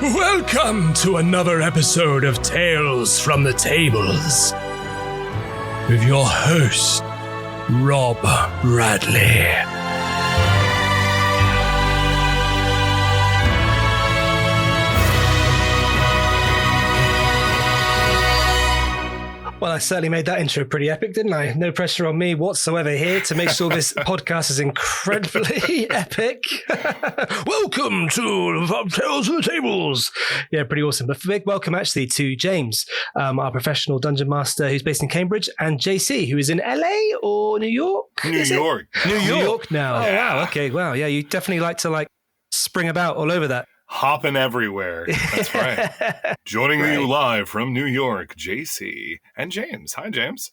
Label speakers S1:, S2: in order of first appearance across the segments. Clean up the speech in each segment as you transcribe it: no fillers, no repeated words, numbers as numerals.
S1: Welcome to another episode of Tales from the Tables with your host, Rob Bradley. Well, I certainly made that intro pretty epic, didn't I? No pressure on me whatsoever here to make sure this podcast is incredibly epic. Welcome to Tales from the Tables. Yeah, pretty awesome. But a big welcome actually to James, our professional dungeon master who's based in Cambridge, and JC, who is in LA or New York?
S2: New York
S1: now. Oh, wow. Okay, wow. Yeah, you definitely like to spring about all over that.
S2: Hopping everywhere. That's right. Joining you live from New York, JC and James. Hi, James.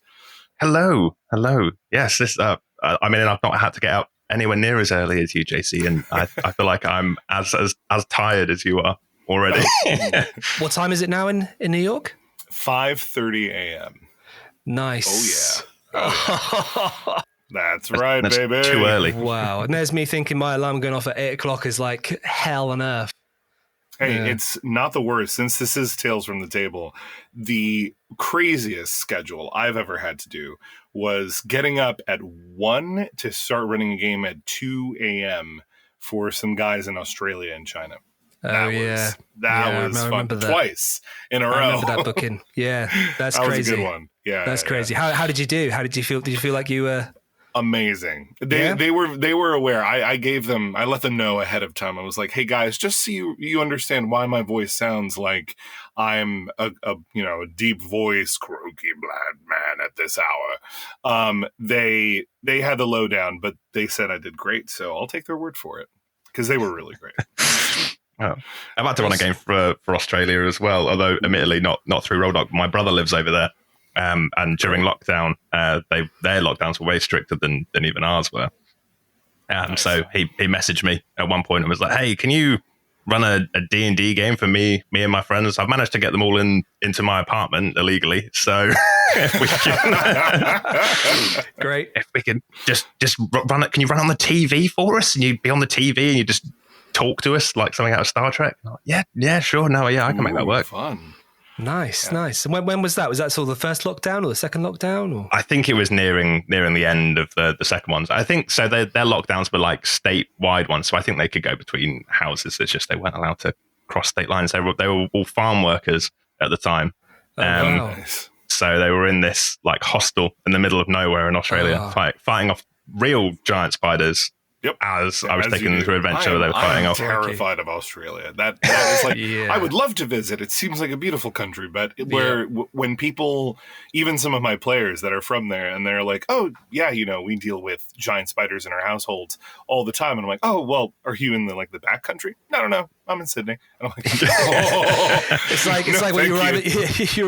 S3: Hello. Yes, this. I've not had to get out anywhere near as early as you, JC, and I feel like I'm as tired as you are already.
S1: What time is it now in New York?
S2: 5:30 a.m.
S1: Nice.
S2: Oh yeah. That's right,
S3: that's
S2: baby.
S3: Too early.
S1: Wow. And there's me thinking my alarm going off at 8 o'clock is like hell on earth.
S2: Hey, It's not the worst. Since this is Tales from the Table, the craziest schedule I've ever had to do was getting up at 1 to start running a game at 2 a.m. for some guys in Australia and China.
S1: That
S2: was fun. Twice in a row.
S1: I remember that booking. Yeah, that's
S2: that
S1: crazy.
S2: That was a good one. Yeah,
S1: that's crazy. Yeah. How did you do? How did you feel? Did you feel like you were...
S2: Amazing. They were aware. I let them know ahead of time. I was like, hey guys, just so you understand why my voice sounds like I'm a deep voice, croaky black man at this hour. They had the lowdown, but they said I did great, so I'll take their word for it because they were really great.
S3: Oh. I've had to run a game for Australia as well, although admittedly not through Rolldark. My brother lives over there. And during lockdown, their lockdowns were way stricter than even ours were. Nice. So he messaged me at one point and was like, "Hey, can you run a D&D game for me and my friends? I've managed to get them all into my apartment illegally. So if we can,
S1: great.
S3: If we can just run it, can you run on the TV for us? And you'd be on the TV and you just talk to us like something out of Star Trek." Like, yeah, sure. No, yeah, I can make that work.
S2: Fun.
S1: Nice. And when was that? Was that sort of the first lockdown or the second lockdown? Or?
S3: I think it was nearing the end of the second ones. I think so. Their lockdowns were like statewide ones, so I think they could go between houses. It's just they weren't allowed to cross state lines. They were all farm workers at the time.
S1: Wow.
S3: So they were in this like hostel in the middle of nowhere in Australia, fighting off real giant spiders.
S2: Yep.
S3: As I was taking them through adventure, they were fighting off.
S2: I'm terrified of Australia. That is like, I would love to visit. It seems like a beautiful country, but when people, even some of my players that are from there, and they're like, "Oh, yeah, we deal with giant spiders in our households all the time," and I'm like, "Oh, well, are you in the back country?" No, I'm in Sydney. And I'm like,
S1: it's like when you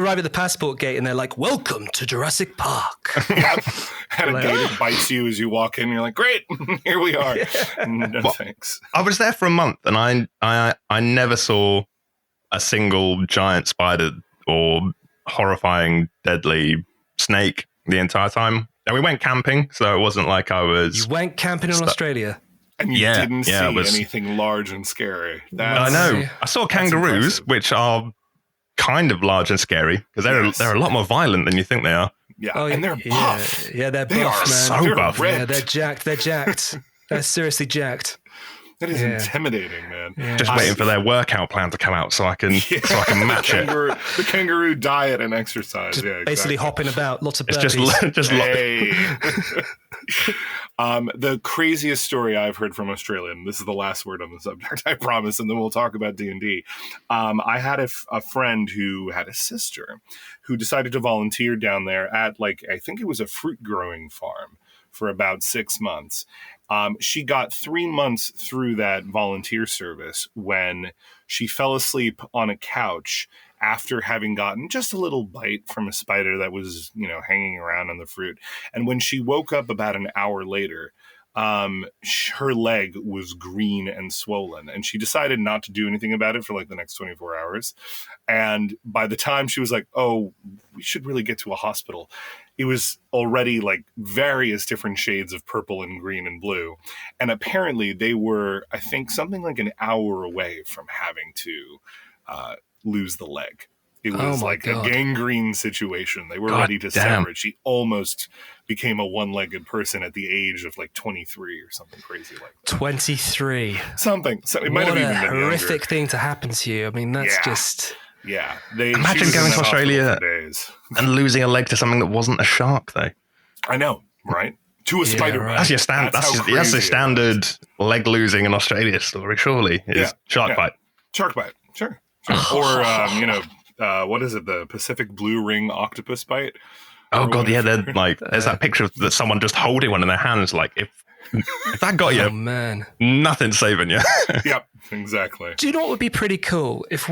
S1: arrive at the passport gate, and they're like, "Welcome to Jurassic Park."
S2: Yep. And a gator bites you as you walk in. And you're like, "Great, here we are." No, thanks.
S3: I was there for a month, and I never saw a single giant spider or horrifying, deadly snake the entire time. And we went camping, so it wasn't like I was...
S1: You went camping in Australia?
S2: And you didn't see anything large and scary.
S3: I know. I saw kangaroos, which are kind of large and scary, because they're a lot more violent than you think they are.
S2: Yeah, and they're buff.
S1: Yeah, they're buff,
S2: they are
S1: man.
S3: So buff.
S1: Yeah, they're jacked. They're seriously jacked.
S2: That is intimidating, man.
S3: Yeah. Just waiting for their workout plan to come out so I can match it.
S2: The kangaroo diet and exercise.
S1: Just basically hopping about, lots of
S3: burpees.
S2: It's just the craziest story I've heard from Australia, and this is the last word on the subject, I promise, and then we'll talk about D&D. I had a friend who had a sister who decided to volunteer down there at, I think it was a fruit growing farm for about 6 months. She got 3 months through that volunteer service when she fell asleep on a couch after having gotten just a little bite from a spider that was, hanging around on the fruit. And when she woke up about an hour later, her leg was green and swollen, and she decided not to do anything about it for like the next 24 hours. And by the time she was like, oh, we should really get to a hospital, it was already like various different shades of purple and green and blue. And apparently they were, I think, something like an hour away from having to lose the leg. It was like a gangrene situation. They were ready to sever it. She almost became a one-legged person at the age of like 23 or something crazy like that.
S1: 23.
S2: Something. So it might have even been younger.
S1: What a horrific thing to happen to you. I mean, that's just...
S2: Yeah.
S3: Imagine going to Australia and losing a leg to something that wasn't a shark, though.
S2: I know, right? To a spider.
S3: Right. That's your that's the standard leg losing in Australia story, surely. Is shark bite.
S2: Shark bite, sure. Or, what is it? The Pacific blue ring octopus bite?
S3: Oh, God, yeah. They're like, there's that picture of that someone just holding one in their hands. Like, if that got you,
S1: man,
S3: nothing's saving you.
S2: Yep, exactly.
S1: Do you know what would be pretty cool? If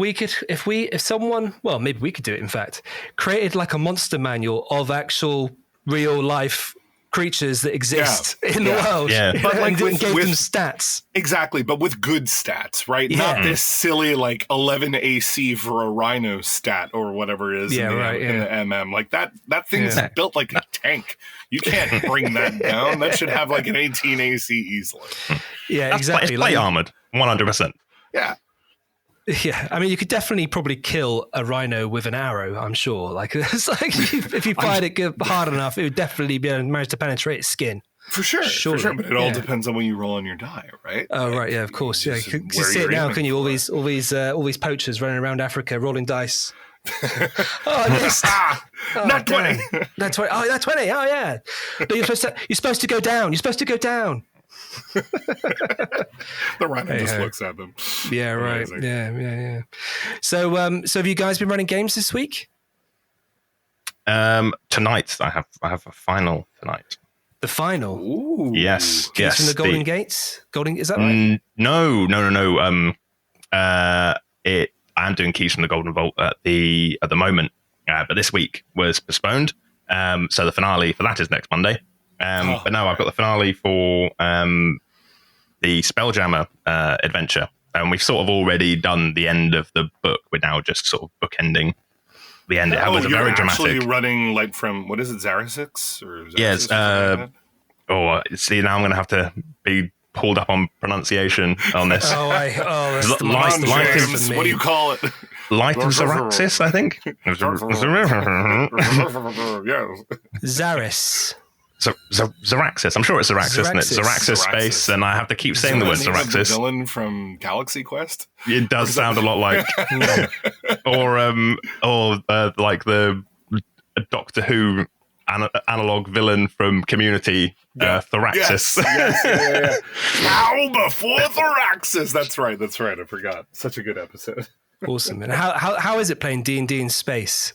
S1: someone, well, maybe we could do it, in fact, created like a monster manual of actual real life creatures that exist in the world,
S2: but like
S1: and gave them stats.
S2: Exactly, but with good stats, right? Not this silly like 11 AC for a rhino stat or whatever it is in the MM. Like that thing's built like a tank. You can't bring that down. That should have like an 18 AC easily.
S1: Yeah, exactly.
S3: It's plate armored, 100%.
S2: Yeah.
S1: Yeah, I mean, you could definitely probably kill a rhino with an arrow, I'm sure. Like, it's like if you fired it hard enough, it would definitely be able to manage to penetrate its skin.
S2: For sure. But it all depends on when you roll on your die, right?
S1: Oh, right, yeah, of course. Yeah, you see it now, can you? All these poachers running around Africa rolling dice. Oh, I missed.
S2: Not 20.
S1: Not 20. Oh, not 20. Oh, yeah. No, you're supposed to go down. You're supposed to go down.
S2: The rhino just looks at them.
S1: Yeah, right. Amazing. Yeah. So have you guys been running games this week?
S3: Tonight, I have a final tonight.
S1: The final?
S2: Ooh.
S3: Yes.
S1: Keys from the Golden Gates? Is that right?
S3: No. I'm doing Keys from the Golden Vault at the moment, but this week was postponed. So the finale for that is next Monday. But no, I've got the finale for the Spelljammer adventure, and we've sort of already done the end of the book. We're now just sort of bookending the end. It was a very dramatic.
S2: Actually running like from what is it, Zarazix or
S3: yes? See, now I'm going to have to be pulled up on pronunciation on this.
S2: What do you call it?
S3: Light of Zaraxis, I think.
S1: Zaris.
S3: Zaraxis. I'm sure it's Zaraxis, isn't it? Zaraxis space, and I have to keep saying the word Zaraxis.
S2: Like the villain from Galaxy Quest?
S3: It does sound a lot like, or like the Doctor Who analog villain from Community, Thoraxis.
S2: Yes. How before Thoraxis? That's right. I forgot. Such a good episode.
S1: Awesome. And how is it playing D&D in space?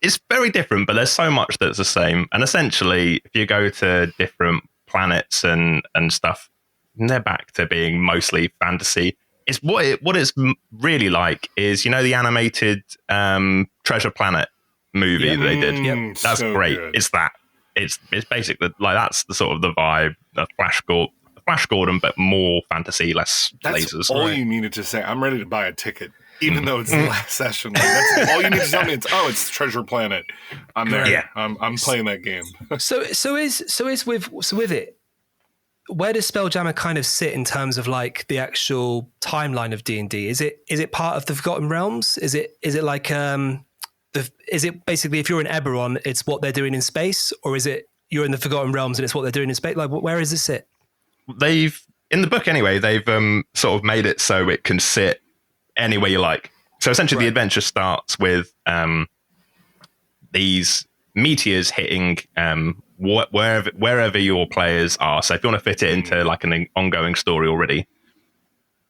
S3: It's very different, but there's so much that's the same. And essentially, if you go to different planets and stuff, they're back to being mostly fantasy. It's what it's really like is, the animated Treasure Planet movie that they did.
S1: Yep.
S3: That's so great. Good. It's that. It's basically like that's the sort of the vibe of Flash Gordon, but more fantasy, less lasers.
S2: That's all you needed to say. I'm ready to buy a ticket. Even though it's the last session, like, that's all you need to tell me. It's Treasure Planet. I'm there. Yeah. I'm playing that game.
S1: So with it, where does Spelljammer kind of sit in terms of like the actual timeline of D&D? Is it part of the Forgotten Realms? Is it like is it basically if you're in Eberron, it's what they're doing in space, or is it you're in the Forgotten Realms and it's what they're doing in space? Like, where does it sit?
S3: They've in the book anyway. They've sort of made it so it can sit anywhere you like. So essentially the adventure starts with these meteors hitting wherever your players are. So if you want to fit it into like an ongoing story already,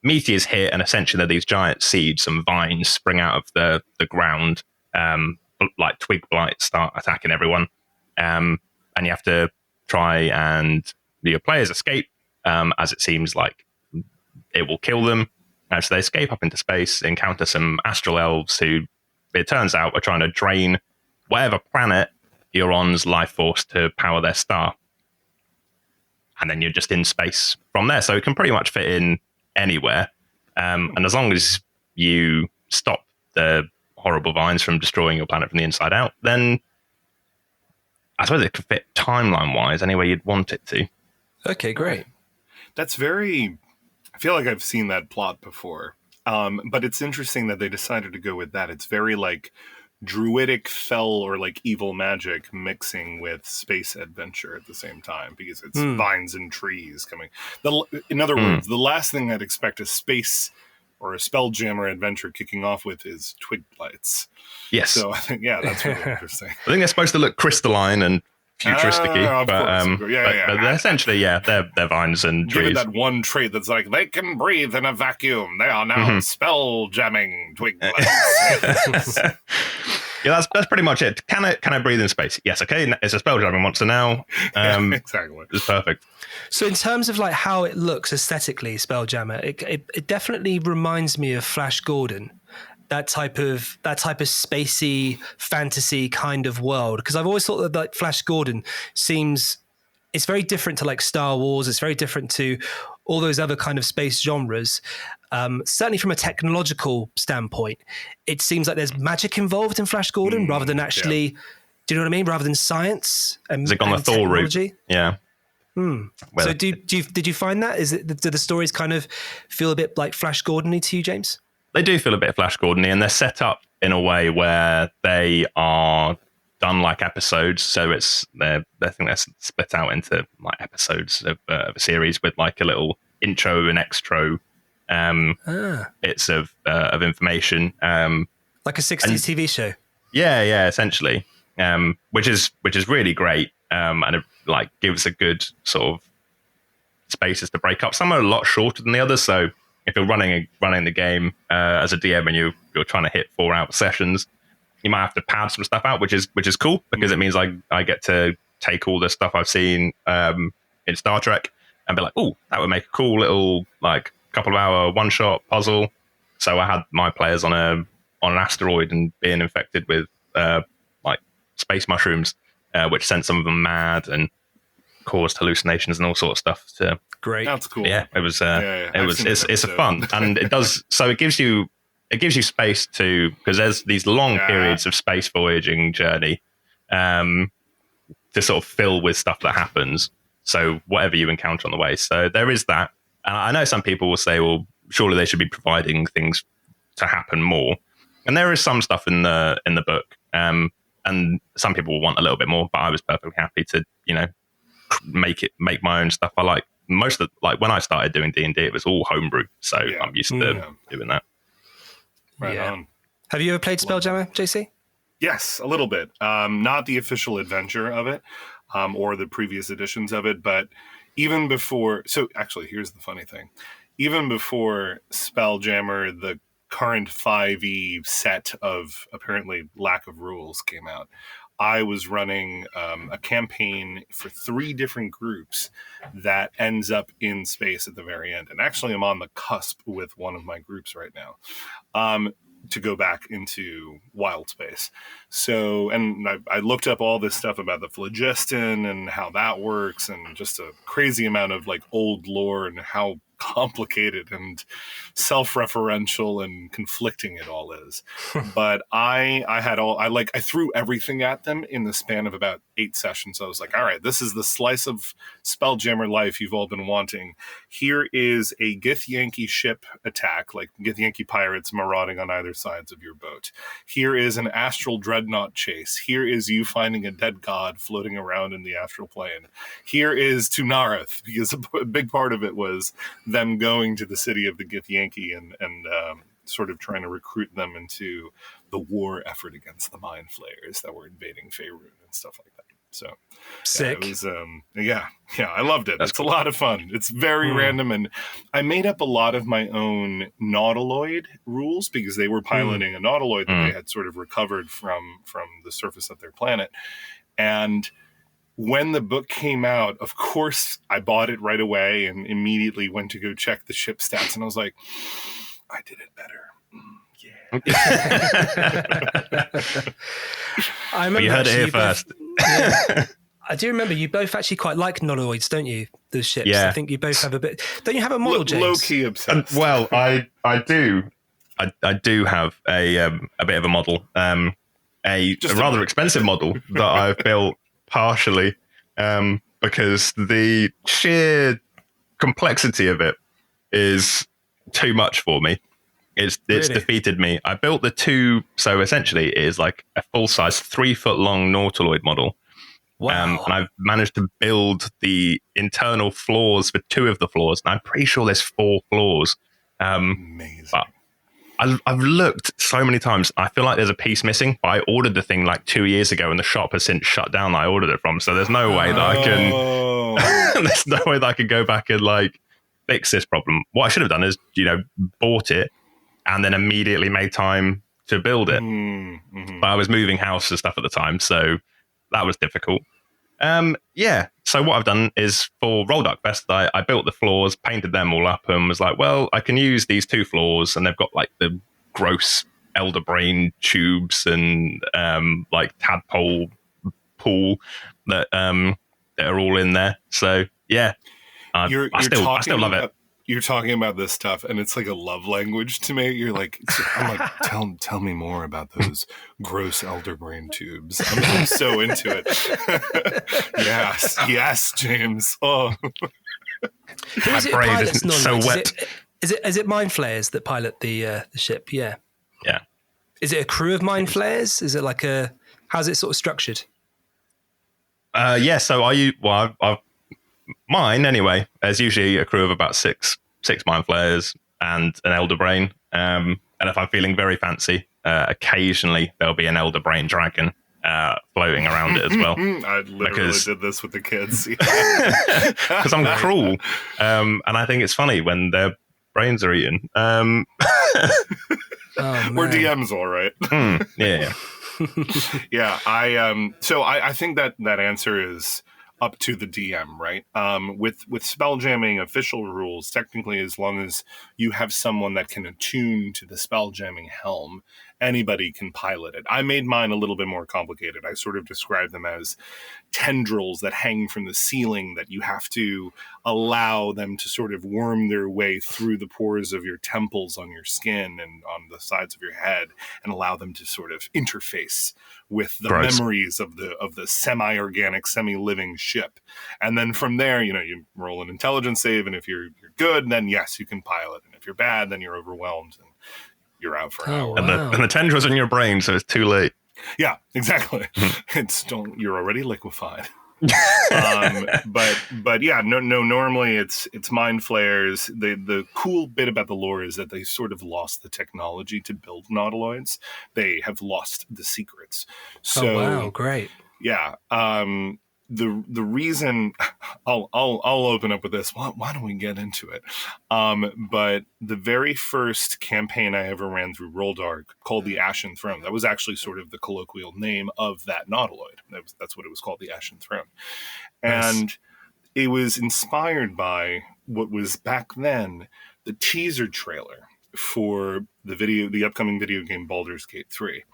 S3: meteors hit, and essentially they're these giant seeds, some vines spring out of the ground, like twig blights start attacking everyone, and you have to try and your players escape, as it seems like it will kill them. And so they escape up into space, encounter some astral elves who, it turns out, are trying to drain whatever planet you're on's life force to power their star. and then you're just in space from there. So it can pretty much fit in anywhere. And as long as you stop the horrible vines from destroying your planet from the inside out, then I suppose it could fit timeline-wise any way you'd want it to.
S1: Okay, great.
S2: That's very... I feel like I've seen that plot before. But it's interesting that they decided to go with that. It's very like druidic fell or like evil magic mixing with space adventure at the same time, because it's vines and trees coming. In other words, the last thing I'd expect a space or a Spelljammer adventure kicking off with is twig blights.
S3: Yes.
S2: So I think, that's really interesting.
S3: I think they're supposed to look crystalline and futuristic-y, but they're essentially, they're vines and trees.
S2: Given that one trait that's like, they can breathe in a vacuum. They are now spell jamming twig blights.
S3: Yeah, that's pretty much it. Can I breathe in space? Yes. Okay, it's a spell jamming monster now.
S2: Exactly.
S3: It's perfect.
S1: So in terms of like how it looks aesthetically, Spelljammer, it definitely reminds me of Flash Gordon. That type of spacey fantasy kind of world, because I've always thought that like Flash Gordon it's very different to like Star Wars. It's very different to all those other kind of space genres. Certainly from a technological standpoint, it seems like there's magic involved in Flash Gordon rather than actually, do you know what I mean? Rather than science and
S3: Has it gone the Thor route? Yeah.
S1: So did you find that? Do the stories kind of feel a bit like Flash Gordon-y to you, James?
S3: They do feel a bit Flash Gordon-y, and they're set up in a way where they are done like episodes. So I think they're split out into like episodes of a series with like a little intro and extra bits of information.
S1: Like a 60s TV show.
S3: Yeah, essentially. Which is really great. And it like gives a good sort of spaces to break up. Some are a lot shorter than the others. So if you're running the game as a DM and you're trying to hit 4-hour sessions, you might have to pad some stuff out, which is cool, because it means I get to take all the stuff I've seen in Star Trek and be like, oh, that would make a cool little like couple of hour one shot puzzle. So I had my players on an asteroid and being infected with like space mushrooms, which sent some of them mad and caused hallucinations and all sorts of stuff.
S1: Great,
S2: that's cool.
S3: Yeah, it was. It's a fun, and it does. So it gives you space to, because there's these long periods of space voyaging journey, to sort of fill with stuff that happens. So whatever you encounter on the way. So there is that. And I know some people will say, well, surely they should be providing things to happen more. And there is some stuff in the book. And some people will want a little bit more, but I was perfectly happy to, make my own stuff. I like most of when I started doing D&D, it was all homebrew. So I'm used to doing that.
S2: Right on.
S1: Have you ever played Spelljammer, JC?
S2: Yes, a little bit. Not the official adventure of it, or the previous editions of it, but even before. So actually, here's the funny thing. Even before Spelljammer, the current 5e set of apparently lack of rules came out, I was running a campaign for 3 different groups that ends up in space at the very end. And actually, I'm on the cusp with one of my groups right now to go back into wild space. So, and I looked up all this stuff about the phlogiston and how that works, and just a crazy amount of like old lore and how complicated and self-referential and conflicting it all is. But I threw everything at them in the span of about 8 sessions. I was like, all right, this is the slice of Spelljammer life you've all been wanting. Here is a Githyanki ship attack, like Githyanki pirates marauding on either sides of your boat. Here is an astral dreadnought chase. Here is you finding a dead god floating around in the astral plane. Here is Tunareth, because a big part of it was them going to the city of the Githyanki and sort of trying to recruit them into the war effort against the Mind Flayers that were invading Faerun and stuff like that. So
S1: sick.
S2: It was, I loved it. It's cool. A lot of fun. It's very random, and I made up a lot of my own nautiloid rules because they were piloting a nautiloid that they had sort of recovered from the surface of their planet. And when the book came out, of course, I bought it right away and immediately went to go check the ship stats. And I was like, I did it better.
S1: I remember
S3: you heard it here first.
S1: I do remember you both actually quite like Noloids, don't you? The ships.
S3: Yeah.
S1: I think you both have a bit. Don't you have a model, James?
S2: Low key obsessed.
S3: Well, I do. I do have a bit of a model, a rather expensive model that I've built partially because the sheer complexity of it is too much for me. It's
S1: Really?
S3: defeated me. I built the two, so essentially it is like a full-size 3-foot long Nautiloid model.
S1: Wow.
S3: And I've managed to build the internal floors for 2 of the floors. And I'm pretty sure there's 4 floors.
S2: Amazing.
S3: But I've looked so many times. I feel like there's a piece missing, but I ordered the thing like 2 years ago and the shop has since shut down that I ordered it from. So there's no way that I can, there's no way that I could go back and like fix this problem. What I should have done is, bought it and then immediately made time to build it.
S2: Mm-hmm.
S3: But I was moving house and stuff at the time. So that was difficult. So what I've done is for Rolldark Fest, I built the floors, painted them all up, and was like, well, I can use these 2 floors, and they've got like the gross elder brain tubes and like tadpole pool that are all in there. So yeah, I still love it.
S2: You're talking about this stuff, and it's like a love language to me. You're like, I'm like, tell me more about those gross elder brain tubes. I'm so into it. yes, James. Oh,
S1: Who is it
S3: brain
S1: pilots
S3: isn't
S1: Noloids?
S3: so wet.
S1: Is it mind flayers that pilot the ship? Yeah.
S3: Yeah.
S1: Is it a crew of mind flayers? Is it like how's it sort of structured?
S3: So I've mine anyway. There's usually a crew of about six mind flayers and an elder brain. And if I'm feeling very fancy, occasionally there'll be an elder brain dragon floating around it as well.
S2: I literally did this with the kids
S3: because I'm cruel, and I think it's funny when their brains are eaten.
S2: We're DMs, all right.
S3: Yeah.
S2: Yeah. I think that answer is up to the DM, right? With spelljamming official rules, technically, as long as you have someone that can attune to the spelljamming helm, anybody can pilot it. I made mine a little bit more complicated. I sort of described them as tendrils that hang from the ceiling that you have to allow them to sort of worm their way through the pores of your temples on your skin and on the sides of your head and allow them to sort of interface with the memories of the semi-organic, semi-living ship. And then from there, you roll an intelligence save, and if you're good, then yes, you can pilot. And if you're bad, then you're overwhelmed and you're out for an hour.
S3: And the tendrils in your brain, so it's too late.
S2: Yeah, exactly. You're already liquefied. But yeah, no. Normally, it's mind flayers. The cool bit about the lore is that they sort of lost the technology to build nautiloids. They have lost the secrets. So,
S1: wow, great.
S2: Yeah. The reason I'll open up with this. Why don't we get into it? But the very first campaign I ever ran through Rolldark, called the Ashen Throne, that was actually sort of the colloquial name of that nautiloid. That's what it was called, the Ashen Throne. And it was inspired by what was back then the teaser trailer for the upcoming video game Baldur's Gate 3.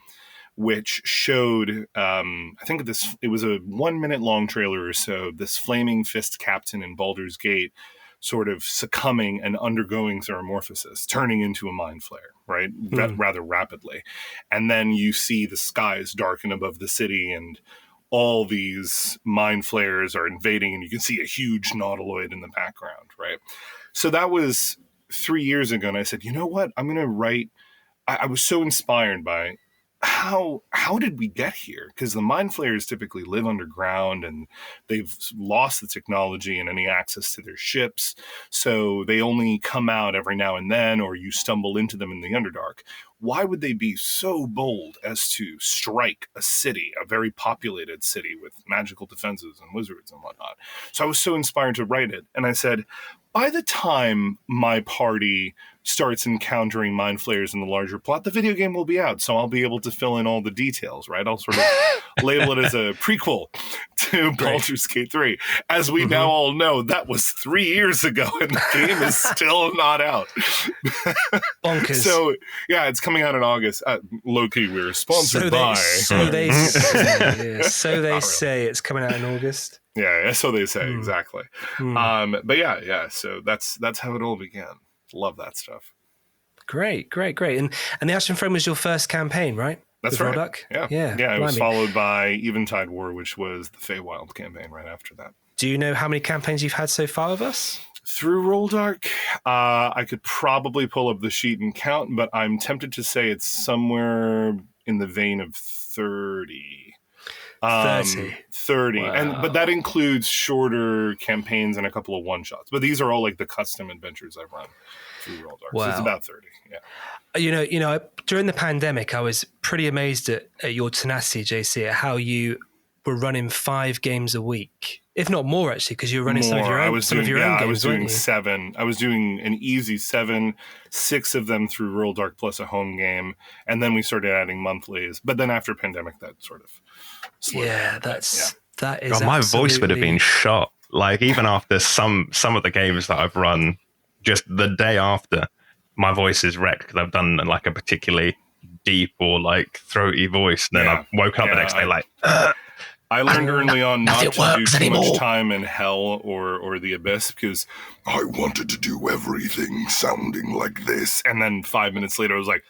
S2: Which showed, I think it was a 1 minute long trailer or so, this flaming fist captain in Baldur's Gate sort of succumbing and undergoing metamorphosis, turning into a mind flayer, right? Rather rapidly. And then you see the skies darken above the city and all these mind flayers are invading, and you can see a huge nautiloid in the background, right? So that was 3 years ago, and I said, you know what? I'm going to write. I was so inspired by how did we get here? Because the mind flayers typically live underground and they've lost the technology and any access to their ships. So they only come out every now and then, or you stumble into them in the Underdark. Why would they be so bold as to strike a city, a very populated city with magical defenses and wizards and whatnot? So I was so inspired to write it. And I said, by the time my party starts encountering mind flayers in the larger plot, the video game will be out, so I'll be able to fill in all the details, right? I'll sort of label it as a prequel to Baldur's Gate 3. As we now all know, that was 3 years ago, and the game is still not out.
S1: Bonkers.
S2: So, yeah, it's coming out in August. Low-key, we're sponsored by...
S1: So they say it's coming out in August.
S2: Yeah, so they say, exactly. But yeah, so that's how it all began. Love that stuff.
S1: Great. And the Ashen Throne was your first campaign, right?
S2: That's
S1: with
S2: right.
S1: Rolldark?
S2: Yeah. It was followed by Eventide War, which was the Feywild campaign right after that.
S1: Do you know how many campaigns you've had so far with us?
S2: Through Rolldark, I could probably pull up the sheet and count, but I'm tempted to say it's somewhere in the vein of 30. 30.
S1: Wow.
S2: But that includes shorter campaigns and a couple of one-shots. But these are all like the custom adventures I've run through Rolldark.
S1: Wow.
S2: So it's about 30, yeah.
S1: You know, during the pandemic, I was pretty amazed at your tenacity, JC, at how you were running 5 games a week, if not more, actually, because you were running some of your own games.
S2: I was doing 7. I was doing an easy 7, 6 of them through Rolldark plus a home game, and then we started adding monthlies. But then after pandemic, that sort of slowed down.
S1: That is.
S3: God, my voice would have been shot. Like even after some of the games that I've run, just the day after, my voice is wrecked because I've done like a particularly deep or like throaty voice. And then I've woken up the next day like.
S2: I learned early on not to do too
S1: anymore.
S2: much time in hell or the abyss because I wanted to do everything sounding like this. And then 5 minutes later, I was like,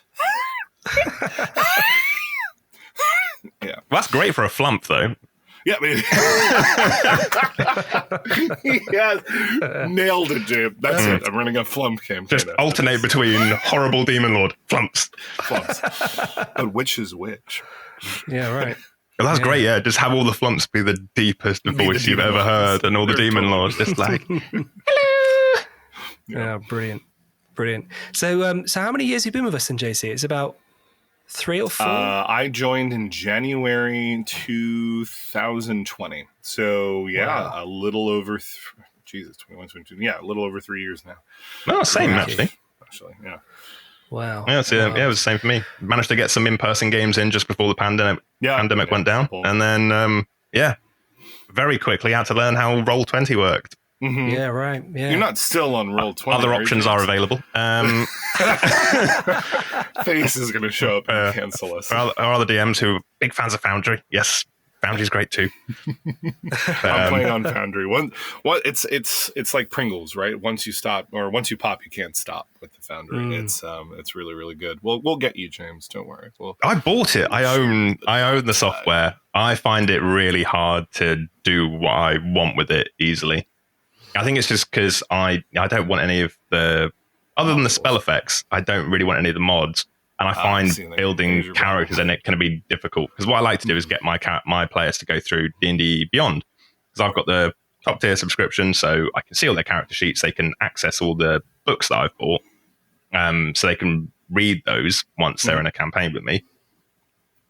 S2: yeah.
S3: Well, that's great for a flump, though.
S2: Yeah, maybe. Yeah, nailed it, Jim. That's it. I'm running a flump campaign.
S3: Just alternate between horrible demon lord flumps.
S2: But which is which?
S1: Yeah, right.
S3: Well, that's great, yeah. Just have all the flumps be the deepest voice you've ever heard, and all the demon lords just like, hello.
S1: Yeah, brilliant. So how many years have you been with us in JC? It's about 3 or 4?
S2: I joined in January 2020. So, yeah, a little over... 21, 22. Yeah, a little over 3 years now.
S3: Oh, same, actually,
S2: yeah.
S1: Wow.
S3: Yeah, so, yeah, it was the same for me. Managed to get some in-person games in just before the pandemic went down. And then, very quickly had to learn how Roll20 worked.
S1: Mm-hmm. Yeah, right. Yeah.
S2: You're not still on Roll20.
S3: Other options are available.
S2: Face is going to show up and cancel us.
S3: Our other DMs who are big fans of Foundry. Yes, Foundry's great too.
S2: I'm playing on Foundry. It's like Pringles, right? Once you pop, you can't stop with the Foundry. It's really, really good. We'll get you, James. Don't worry.
S3: I bought it. I own the software. I find it really hard to do what I want with it easily. I think it's just because I don't want any of the, other than the spell effects, I don't really want any of the mods. And I find building characters in it can be difficult. Because what I like to do is get my players to go through D&D Beyond. Because I've got the top tier subscription, so I can see all their character sheets. They can access all the books that I've bought. So they can read those once they're in a campaign with me.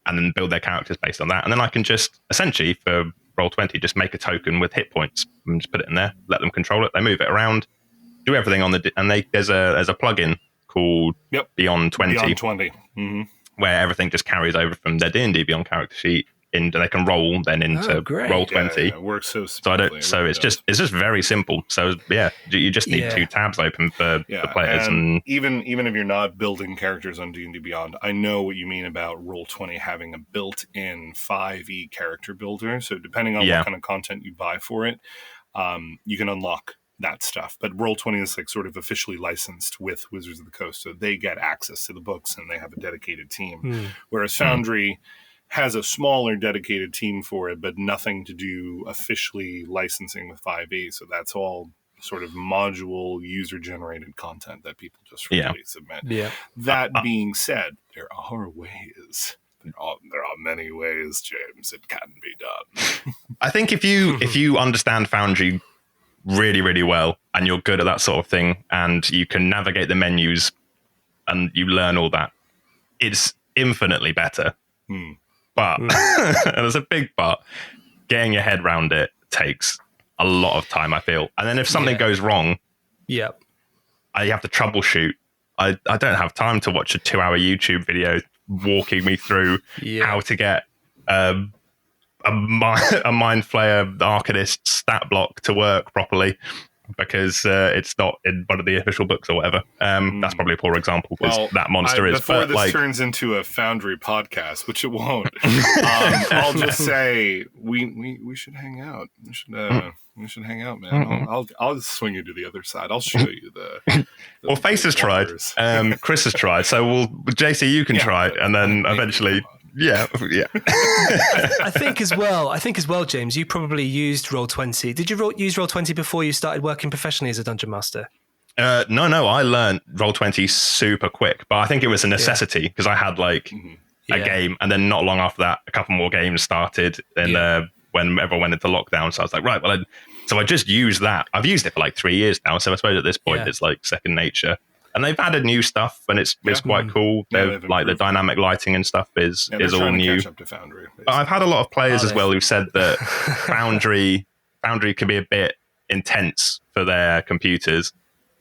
S3: And then build their characters based on that. And then I can just, essentially, for Roll20, just make a token with hit points and just put it in there, let them control it. They move it around, do everything on there's a plugin called Beyond 20.
S2: Beyond 20. Mm-hmm.
S3: Where everything just carries over from their D&D Beyond character sheet into, they can roll then into Roll20.
S2: Yeah, it works so smoothly.
S3: It's just very simple. So yeah, you just need 2 tabs open for the players. And
S2: even if you're not building characters on D&D Beyond, I know what you mean about Roll20 having a built-in 5e character builder. So depending on what kind of content you buy for it, you can unlock that stuff. But Roll20 is like sort of officially licensed with Wizards of the Coast, so they get access to the books and they have a dedicated team. Whereas Foundry has a smaller dedicated team for it, but nothing to do officially licensing with 5e. So that's all sort of module user-generated content that people just freely submit. Yeah. That being said, there are ways. There are many ways, James, it can be done.
S3: I think if you understand Foundry really, really well, and you're good at that sort of thing, and you can navigate the menus, and you learn all that, it's infinitely better. But there's a big but. Getting your head around it takes a lot of time, I feel. And then if something goes wrong,
S1: Yeah.
S3: I have to troubleshoot. I don't have time to watch a 2-hour YouTube video walking me through how to get a Mind Flayer Arcanist stat block to work properly, because it's not in one of the official books or whatever. That's probably a poor example, because that monster is.
S2: Before this turns into a Foundry podcast, which it won't, I'll just say we should hang out. We should hang out, man. I'll just swing you to the other side. I'll show you the
S3: well, Face has tried. Chris has tried. So JC, you can try, and then eventually. Yeah.
S1: I think as well, James, you probably used Roll20. Did you use Roll20 before you started working professionally as a dungeon master?
S3: No. I learned Roll20 super quick, but I think it was a necessity, because I had a game, and then not long after that, a couple more games started, and when everyone went into lockdown, so I was like, right, well, so I just used that. I've used it for 3 years now, so I suppose at this point it's second nature. And they've added new stuff, and it's quite cool. The dynamic lighting and stuff is all new.
S2: Catch up to Foundry,
S3: but I've had a lot of players as well who said that Foundry can be a bit intense for their computers.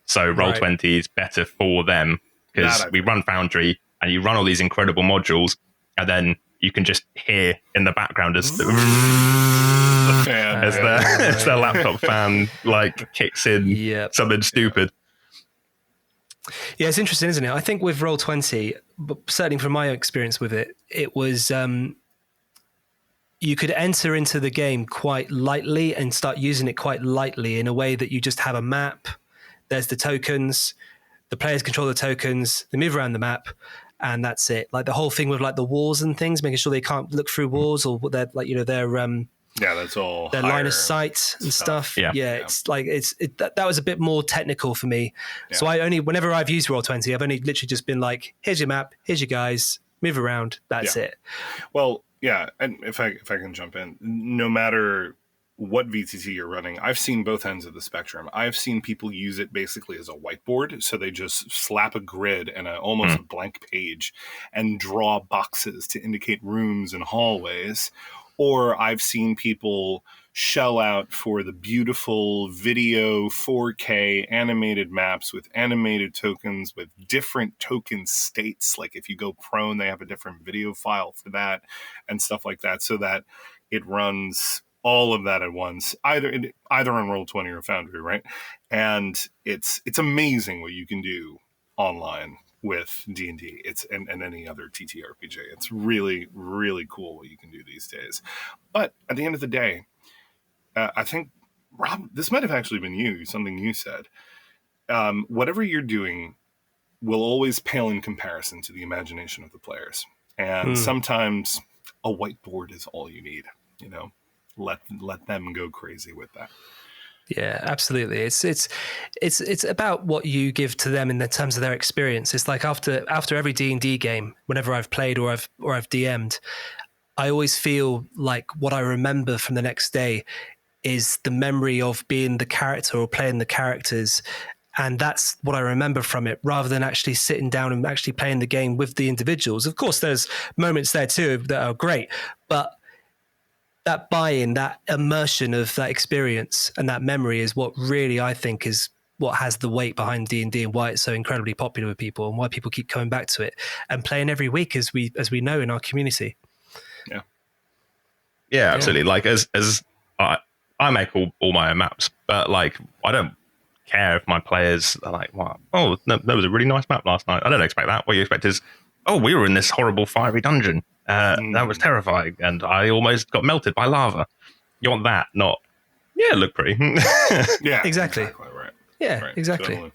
S3: So Roll20 is better for them, because we run Foundry, and you run all these incredible modules, and then you can just hear in the background as the fan, as their laptop fan kicks in something stupid.
S1: Yeah, it's interesting, isn't it? I think with Roll20, certainly from my experience with it, it was you could enter into the game quite lightly and start using it quite lightly, in a way that you just have a map. There's the tokens, the players control the tokens, they move around the map, and that's it. The whole thing with the walls and things, making sure they can't look through walls, or they're
S2: that's all.
S1: Their line of sight and stuff. Yeah. It's that was a bit more technical for me. Yeah. So whenever I've used Roll20, I've only literally just been here's your map, here's your guys, move around. That's it.
S2: Well, yeah. And if I can jump in, no matter what VTT you're running, I've seen both ends of the spectrum. I've seen people use it basically as a whiteboard. So they just slap a grid and almost a blank page and draw boxes to indicate rooms and hallways. Or I've seen people shell out for the beautiful video 4K animated maps with animated tokens with different token states. If you go prone, they have a different video file for that and stuff like that, so that it runs all of that at once, either on Roll20 or Foundry, right? And it's amazing what you can do online with D&D and any other TTRPG. It's really, really cool what you can do these days. But at the end of the day, I think, Rob, this might have actually been something you said. Whatever you're doing will always pale in comparison to the imagination of the players. And sometimes a whiteboard is all you need, let them go crazy with that.
S1: Yeah, absolutely. It's about what you give to them in the terms of their experience. It's after every D&D game, whenever I've played or I've DM'd, I always feel like what I remember from the next day is the memory of being the character or playing the characters. And that's what I remember from it, rather than actually sitting down and actually playing the game with the individuals. Of course, there's moments there too that are great, but that buy-in, that immersion of that experience and that memory is what really, I think, is what has the weight behind D&D and why it's so incredibly popular with people and why people keep coming back to it and playing every week, as we know in our community.
S3: Yeah, absolutely. As I make all my own maps, but I don't care if my players are wow, oh, no, that was a really nice map last night. I don't expect that. What you expect is, oh, we were in this horrible fiery dungeon. That was terrifying, and I almost got melted by lava. You want that, not look pretty.
S2: Yeah,
S1: exactly right. Yeah, right. Exactly. Totally.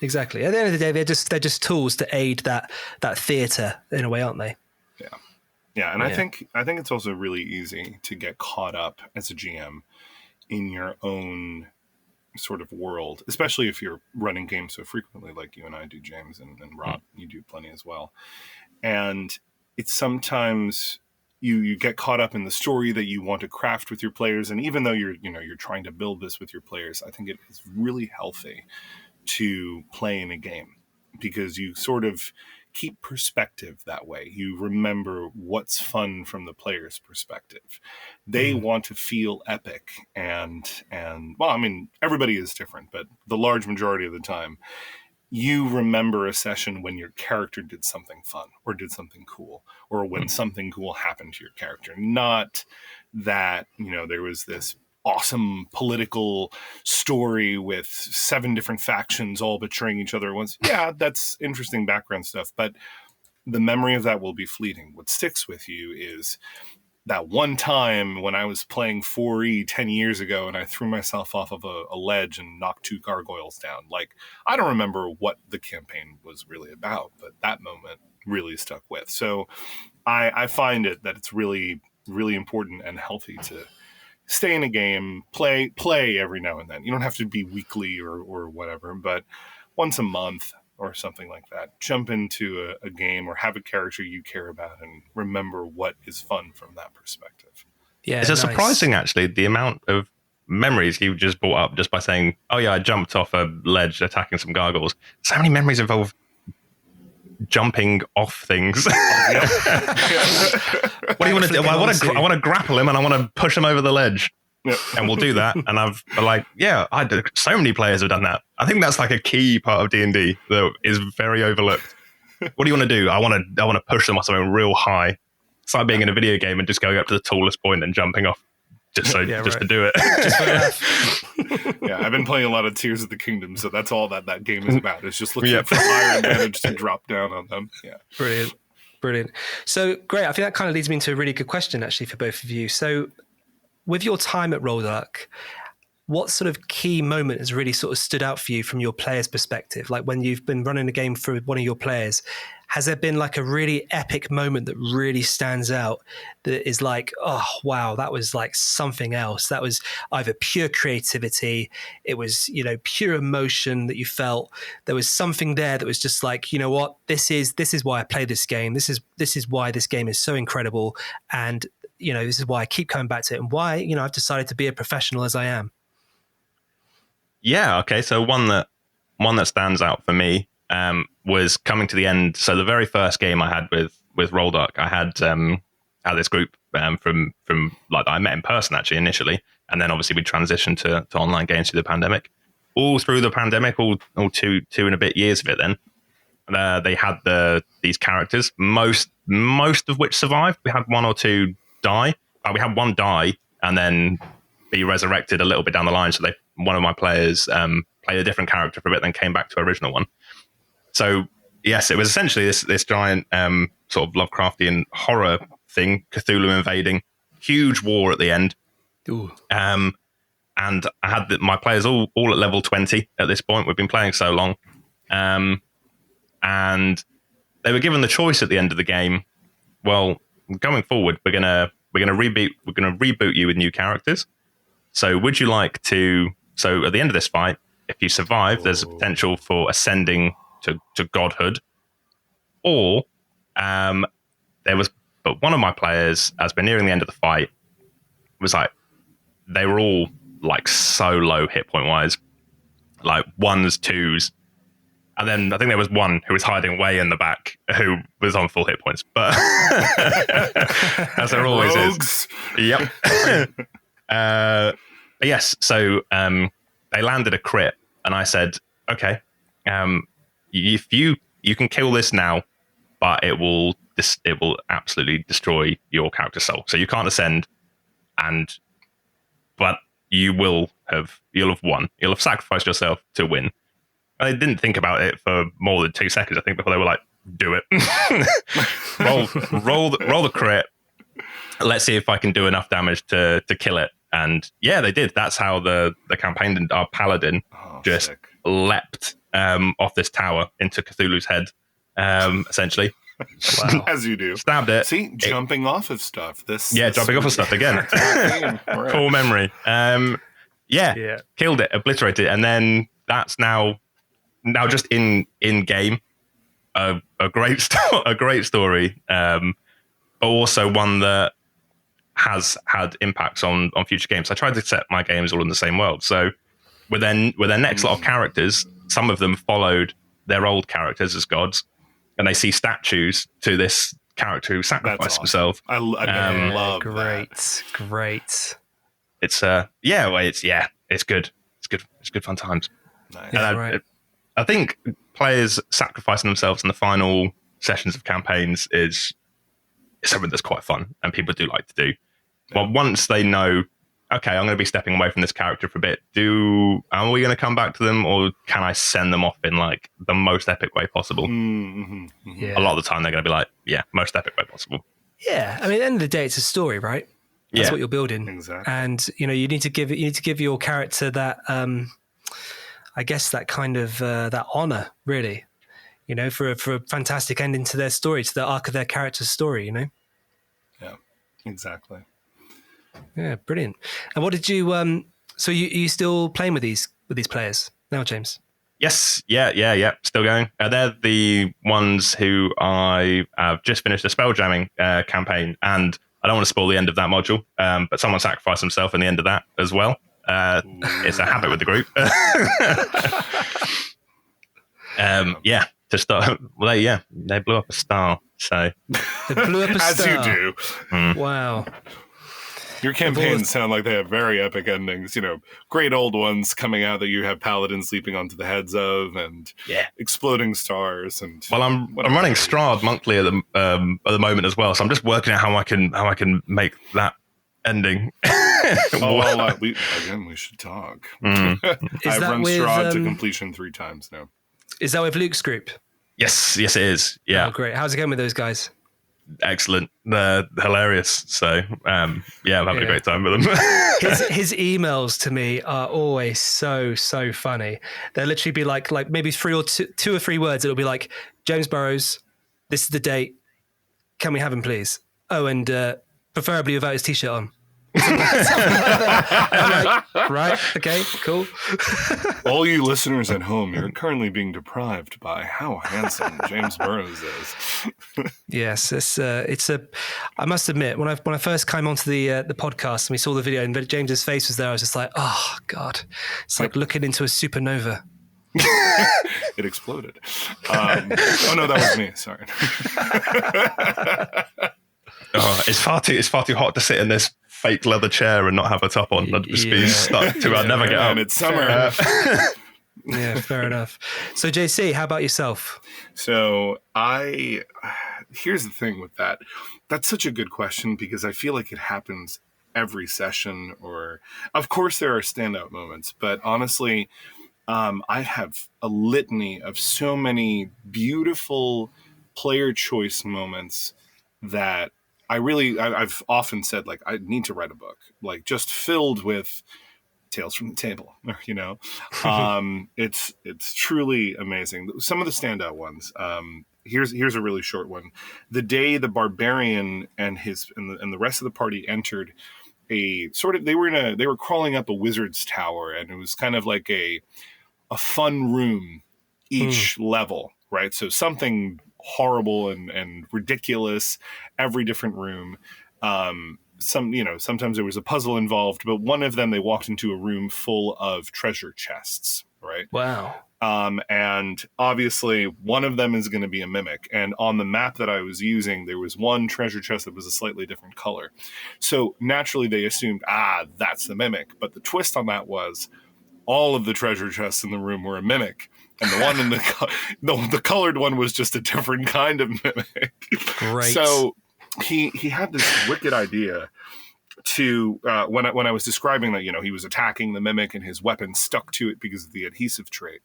S1: Exactly. At the end of the day, they're just tools to aid that theater in a way, aren't they?
S2: Yeah, and I think it's also really easy to get caught up as a GM in your own sort of world, especially if you're running games so frequently like you and I do, James, and Rob, you do plenty as well. And it's sometimes you get caught up in the story that you want to craft with your players. And even though you're trying to build this with your players, I think it is really healthy to play in a game because you sort of keep perspective that way. You remember what's fun from the player's perspective. They want to feel epic, and well, I mean, everybody is different, but the large majority of the time, you remember a session when your character did something fun or did something cool, or when something cool happened to your character. Not that, there was this awesome political story with 7 different factions all betraying each other at once. Yeah, that's interesting background stuff, but the memory of that will be fleeting. What sticks with you is that one time when I was playing 4E 10 years ago and I threw myself off of a ledge and knocked 2 gargoyles down. Like, I don't remember what the campaign was really about, but that moment really stuck with. So I find that it's really, really important and healthy to stay in a game, play every now and then. You don't have to be weekly or whatever, but once a month or something like that, jump into a game or have a character you care about and remember what is fun from that perspective.
S1: Yeah,
S3: it's surprising, actually, the amount of memories you just brought up just by saying, oh yeah, I jumped off a ledge attacking some gargoyles. So many memories involve jumping off things. What do you want to do? I want to grapple him and I want to push him over the ledge. Yep. And we'll do that. And I did. So many players have done that. I think that's like a key part of D&D that is very overlooked. What do you want to do? I want to push them off something real high. It's like being in a video game and just going up to the tallest point and jumping off just to do it.
S2: Yeah, I've been playing a lot of Tears of the Kingdom, so that's all that game is about. It's just looking for higher advantage to drop down on them. Yeah,
S1: brilliant. So great. I think that kind of leads me into a really good question, actually, for both of you. So, with your time at Rolldark, what sort of key moment has really sort of stood out for you from your player's perspective? Like when you've been running a game for one of your players, has there been like a really epic moment that really stands out that is like, oh, wow, that was like something else. That was either pure creativity. It was, pure emotion that you felt. There was something there that was just like, you know what, this is why I play this game. This is why this game is so incredible. And, this is why I keep coming back to it and why, I've decided to be a professional as I am.
S3: Yeah. Okay. So one that stands out for me was coming to the end. So the very first game I had with Rolldark, I had this group from like I met in person actually initially, and then obviously we transitioned to online games through the pandemic. All through the pandemic, all two and a bit years of it. Then they had these characters, most of which survived. We had 1 or 2 die. We had 1 die and then be resurrected a little bit down the line. So one of my players played a different character for a bit, then came back to original one. So yes, it was essentially this giant sort of Lovecraftian horror thing, Cthulhu invading, huge war at the end.
S1: Ooh.
S3: And I had my players all at level 20 at this point. We've been playing so long. And they were given the choice at the end of the game. Well, going forward, we're gonna reboot you with new characters. So would you like to? So at the end of this fight, if you survive, there's a potential for ascending to godhood. Or but one of my players, as we're nearing the end of the fight, was like, they were all like so low hit point wise, like 1s, 2s. And then I think there was one who was hiding way in the back who was on full hit points, but as there always is. Yep. Yes. So they landed a crit, and I said, "Okay, if you can kill this now, but it will absolutely destroy your character's soul. So you can't ascend, but you'll have won. You'll have sacrificed yourself to win." They didn't think about it for more than 2 seconds, I think, before they were like, "Do it, roll the crit. Let's see if I can do enough damage to kill it." And yeah, they did. That's how the campaign did. Our paladin leapt off this tower into Cthulhu's head, essentially.
S2: Wow. As you do.
S3: Stabbed it.
S2: See, jumping off of stuff.
S3: Jumping off of stuff again. Cool memory. Killed it, obliterated it, and then that's now just in game, a great story, but also one that has had impacts on future games. I tried to set my games all in the same world. So with their next lot of characters, some of them followed their old characters as gods, and they see statues to this character who sacrificed himself.
S2: I love
S1: great,
S2: that.
S1: Great.
S3: It's it's good. It's good fun times.
S2: Nice.
S1: Yeah, right.
S3: I think players sacrificing themselves in the final sessions of campaigns is something that's quite fun, and people do like to do. Well, once they know, okay, I'm going to be stepping away from this character for a bit. Are we going to come back to them, or can I send them off in like the most epic way possible?
S2: Mm-hmm, mm-hmm.
S1: Yeah.
S3: A lot of the time, they're going to be like, yeah, most epic way possible.
S1: Yeah, I mean, at the end of the day, it's a story, right? That's what you're building,
S2: Exactly.
S1: And you need to give your character that, I guess, that kind of that honor, really. For a fantastic ending to their story, to the arc of their character's story.
S2: Yeah, exactly.
S1: Yeah, brilliant. And what did you? So you still playing with these players now, James?
S3: Yes, yeah. Still going. They're the ones who I have just finished a spelljamming campaign, and I don't want to spoil the end of that module, but someone sacrificed himself in the end of that as well. It's a habit with the group. Yeah, to start. Well, they blew up a star. So
S1: They blew up a
S2: As
S1: star.
S2: you do.
S1: Wow.
S2: Your campaigns sound like they have very epic endings. Great old ones coming out that you have paladins leaping onto the heads of, and exploding stars. And
S3: well, I'm running Strahd monthly at the moment as well, so I'm just working out how I can make that ending.
S2: We should talk.
S1: Is
S2: I've
S1: that
S2: run
S1: with,
S2: Strahd to completion 3 times now.
S1: Is that with Luke's group?
S3: Yes, it is. Yeah,
S1: Oh, great. How's it going with those guys?
S3: excellent. They're hilarious. So I'm having a great time with them.
S1: His emails to me are always so funny. They'll literally be like maybe two or three words. It'll be like, James Burrows, this is the date. Can we have him, please? Oh, and preferably without his t-shirt on. Something like that. I'm like, right, okay, cool.
S2: All you listeners at home, you're currently being deprived by how handsome James Burrows is.
S1: Yes, it's a. I must admit, when I first came onto the podcast and we saw the video and James's face was there, I was just like, oh god, it's like looking into a supernova.
S2: It exploded. Oh no, that was me. Sorry.
S3: It's far too hot to sit in this fake leather chair and not have a top on. I'd just be stuck to. I'd never get out.
S2: And it's summer.
S1: Yeah, fair enough. So JC, how about yourself?
S2: So here's the thing with that. That's such a good question because I feel like it happens every session, or of course there are standout moments, but honestly, I have a litany of so many beautiful player choice moments that I've often said, like, I need to write a book, like just filled with tales from the table, it's truly amazing. Some of the standout ones. Here's a really short one. The day the barbarian and the rest of the party entered a sort of, they were crawling up a wizard's tower, and it was kind of like a fun room each level, right? So something horrible and ridiculous every different room. Sometimes there was a puzzle involved, but one of them, they walked into a room full of treasure chests, right?
S1: Wow.
S2: And obviously one of them is going to be a mimic. And on the map that I was using, there was one treasure chest that was a slightly different color. So naturally they assumed, that's the mimic. But the twist on that was all of the treasure chests in the room were a mimic. And the one in the colored one was just a different kind of mimic.
S1: Great.
S2: So he had this wicked idea to when I was describing that, he was attacking the mimic and his weapon stuck to it because of the adhesive trait.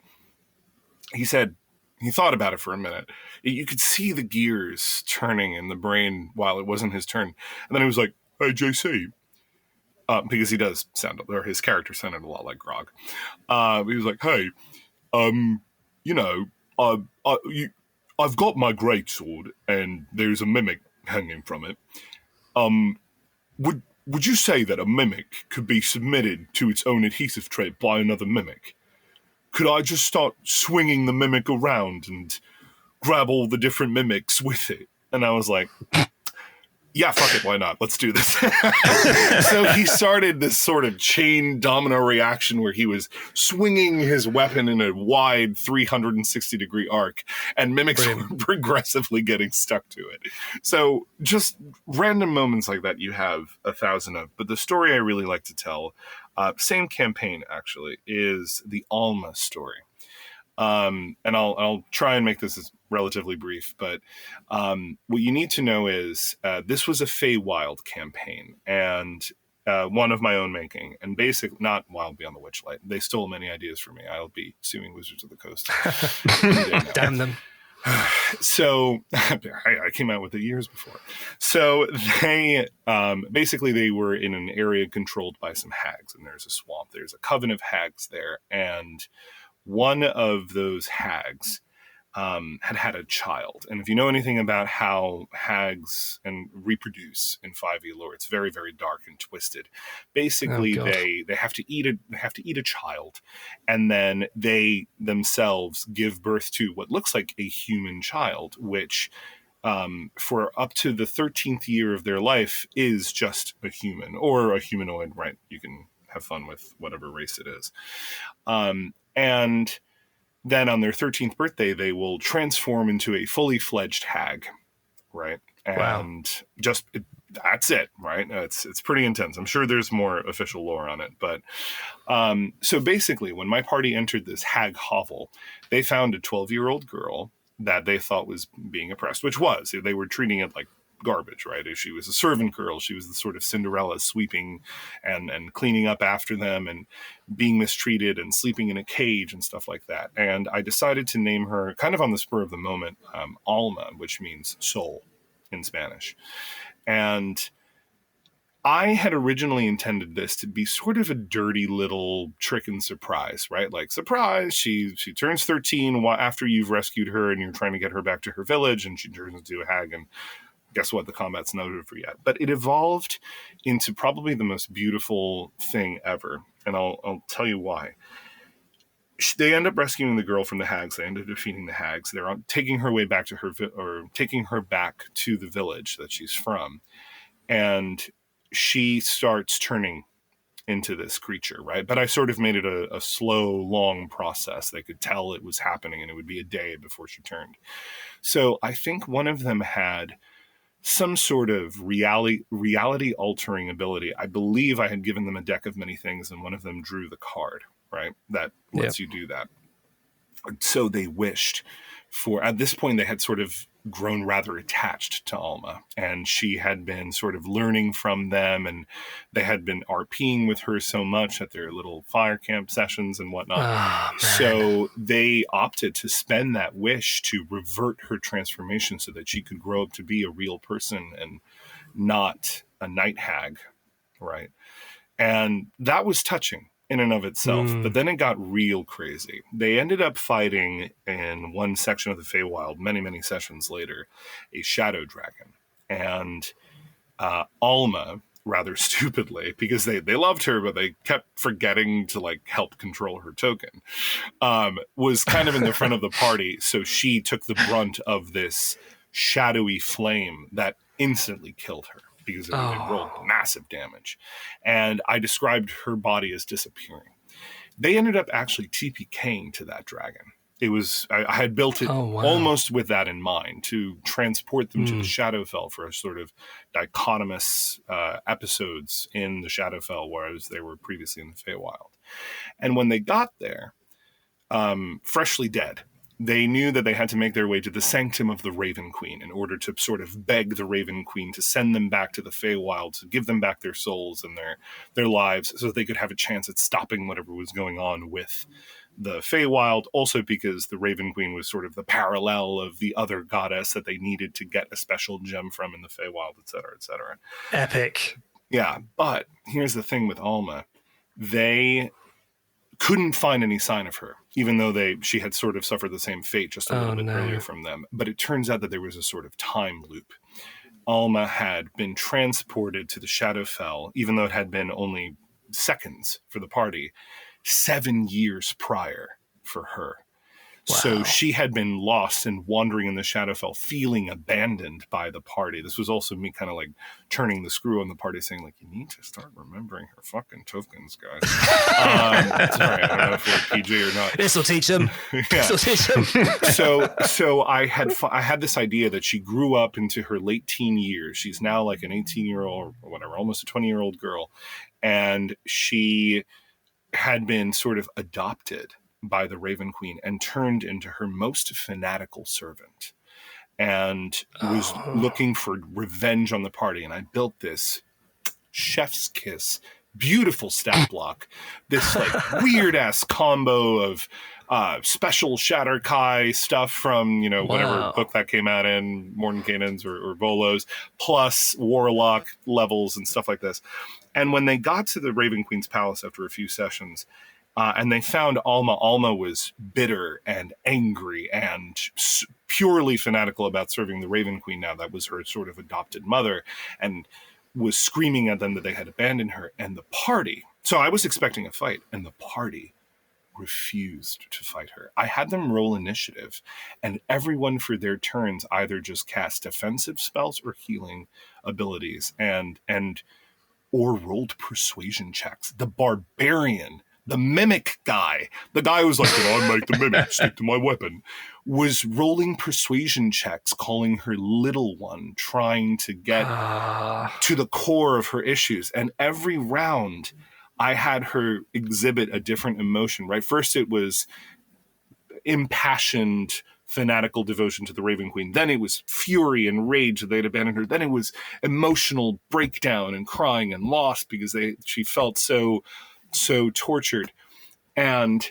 S2: He said he thought about it for a minute. You could see the gears turning in the brain while it wasn't his turn, and then he was like, "Hey, JC," because he does sound, or his character sounded a lot like Grog. He was like, "Hey, I've got my greatsword and there's a mimic hanging from it. Would you say that a mimic could be submitted to its own adhesive trait by another mimic? Could I just start swinging the mimic around and grab all the different mimics with it?" And I was like, yeah, fuck it, why not? Let's do this. So he started this sort of chain domino reaction where he was swinging his weapon in a wide 360-degree arc, and mimics were progressively getting stuck to it. So just random moments like that you have 1,000 of. But the story I really like to tell, same campaign actually, is the Alma story. And I'll try and make this as relatively brief, but what you need to know is this was a Feywild campaign, and one of my own making, and basically not Wild Beyond the Witchlight. They stole many ideas from me. I'll be suing Wizards of the Coast.
S1: Damn them.
S2: So I came out with it years before. So they basically they were in an area controlled by some hags, and there's a swamp. There's a coven of hags there, and one of those hags had a child. And if you know anything about how hags and reproduce in 5e lore, it's very, very dark and twisted. Basically, they have to eat a child, and then they themselves give birth to what looks like a human child, which for up to the 13th year of their life is just a human or a humanoid, right? You can have fun with whatever race it is. And then on their 13th birthday, they will transform into a fully fledged hag, right? And that's it, right? It's pretty intense. I'm sure there's more official lore on it. But so basically, when my party entered this hag hovel, they found a 12-year-old girl that they thought was being oppressed, which was. They were treating it like garbage, right? She was a servant girl. She was the sort of Cinderella, sweeping and cleaning up after them and being mistreated and sleeping in a cage and stuff like that. And I decided to name her, kind of on the spur of the moment, Alma, which means soul in Spanish. And I had originally intended this to be sort of a dirty little trick and surprise, right? Like, surprise, she turns 13 after you've rescued her and you're trying to get her back to her village, and she turns into a hag, and guess what? The combat's not over yet. But it evolved into probably the most beautiful thing ever. And I'll tell you why. They end up rescuing the girl from the hags. They end up defeating the hags. They're taking her way back to taking her back to the village that she's from. And she starts turning into this creature, right? But I sort of made it a slow, long process. They could tell it was happening, and it would be a day before she turned. So I think one of them had some sort of reality altering ability. I believe I had given them a deck of many things, and one of them drew the card, right? That lets you do that. So they wished for, at this point, they had sort of grown rather attached to Alma, and she had been sort of learning from them, and they had been RPing with her so much at their little fire camp sessions and whatnot. So they opted to spend that wish to revert her transformation so that she could grow up to be a real person and not a night hag, right? And that was touching in and of itself, but then it got real crazy. They ended up fighting in one section of the Feywild, many, many sessions later, a shadow dragon. And Alma, rather stupidly, because they loved her, but they kept forgetting to like help control her token, was kind of in the front of the party. So she took the brunt of this shadowy flame that instantly killed her, because it rolled massive damage. And I described her body as disappearing. They ended up actually TPKing to that dragon. It was, I had built it almost with that in mind, to transport them to the Shadowfell for a sort of dichotomous episodes in the Shadowfell, whereas they were previously in the Feywild. And when they got there, freshly dead, they knew that they had to make their way to the sanctum of the Raven Queen in order to sort of beg the Raven Queen to send them back to the Feywild, to give them back their souls and their lives, so that they could have a chance at stopping whatever was going on with the Feywild. Also because the Raven Queen was sort of the parallel of the other goddess that they needed to get a special gem from in the Feywild, et cetera, et cetera.
S1: Epic.
S2: Yeah, but here's the thing with Alma. They couldn't find any sign of her, even though she had sort of suffered the same fate just a little bit earlier from them. But it turns out that there was a sort of time loop. Alma had been transported to the Shadowfell, even though it had been only seconds for the party, 7 years prior for her. So she had been lost and wandering in the Shadowfell, feeling abandoned by the party. This was also me kind of like turning the screw on the party, saying like, you need to start remembering her fucking tokens, guys. Sorry, I don't know if we're PG or not.
S1: This will teach them. This will teach them.
S2: So I had this idea that she grew up into her late teen years. She's now like an 18-year-old or whatever, almost a 20-year-old girl. And she had been sort of adopted by the Raven Queen and turned into her most fanatical servant, and was looking for revenge on the party. And I built this chef's kiss, beautiful stat block, this like weird ass combo of special Shatterkai stuff from, whatever book that came out in, Mordenkainen's or Volo's, plus warlock levels and stuff like this. And when they got to the Raven Queen's palace after a few sessions, and they found Alma was bitter and angry and purely fanatical about serving the Raven Queen now. That was her sort of adopted mother, and was screaming at them that they had abandoned her. And the party, so I was expecting a fight, and the party refused to fight her. I had them roll initiative, and everyone for their turns either just cast defensive spells or healing abilities or rolled persuasion checks. The barbarian, the mimic guy, the guy who was like, I make the mimic, stick to my weapon, was rolling persuasion checks, calling her little one, trying to get to the core of her issues. And every round, I had her exhibit a different emotion, right? First, it was impassioned, fanatical devotion to the Raven Queen. Then it was fury and rage that they'd abandoned her. Then it was emotional breakdown and crying and loss because she felt so tortured. And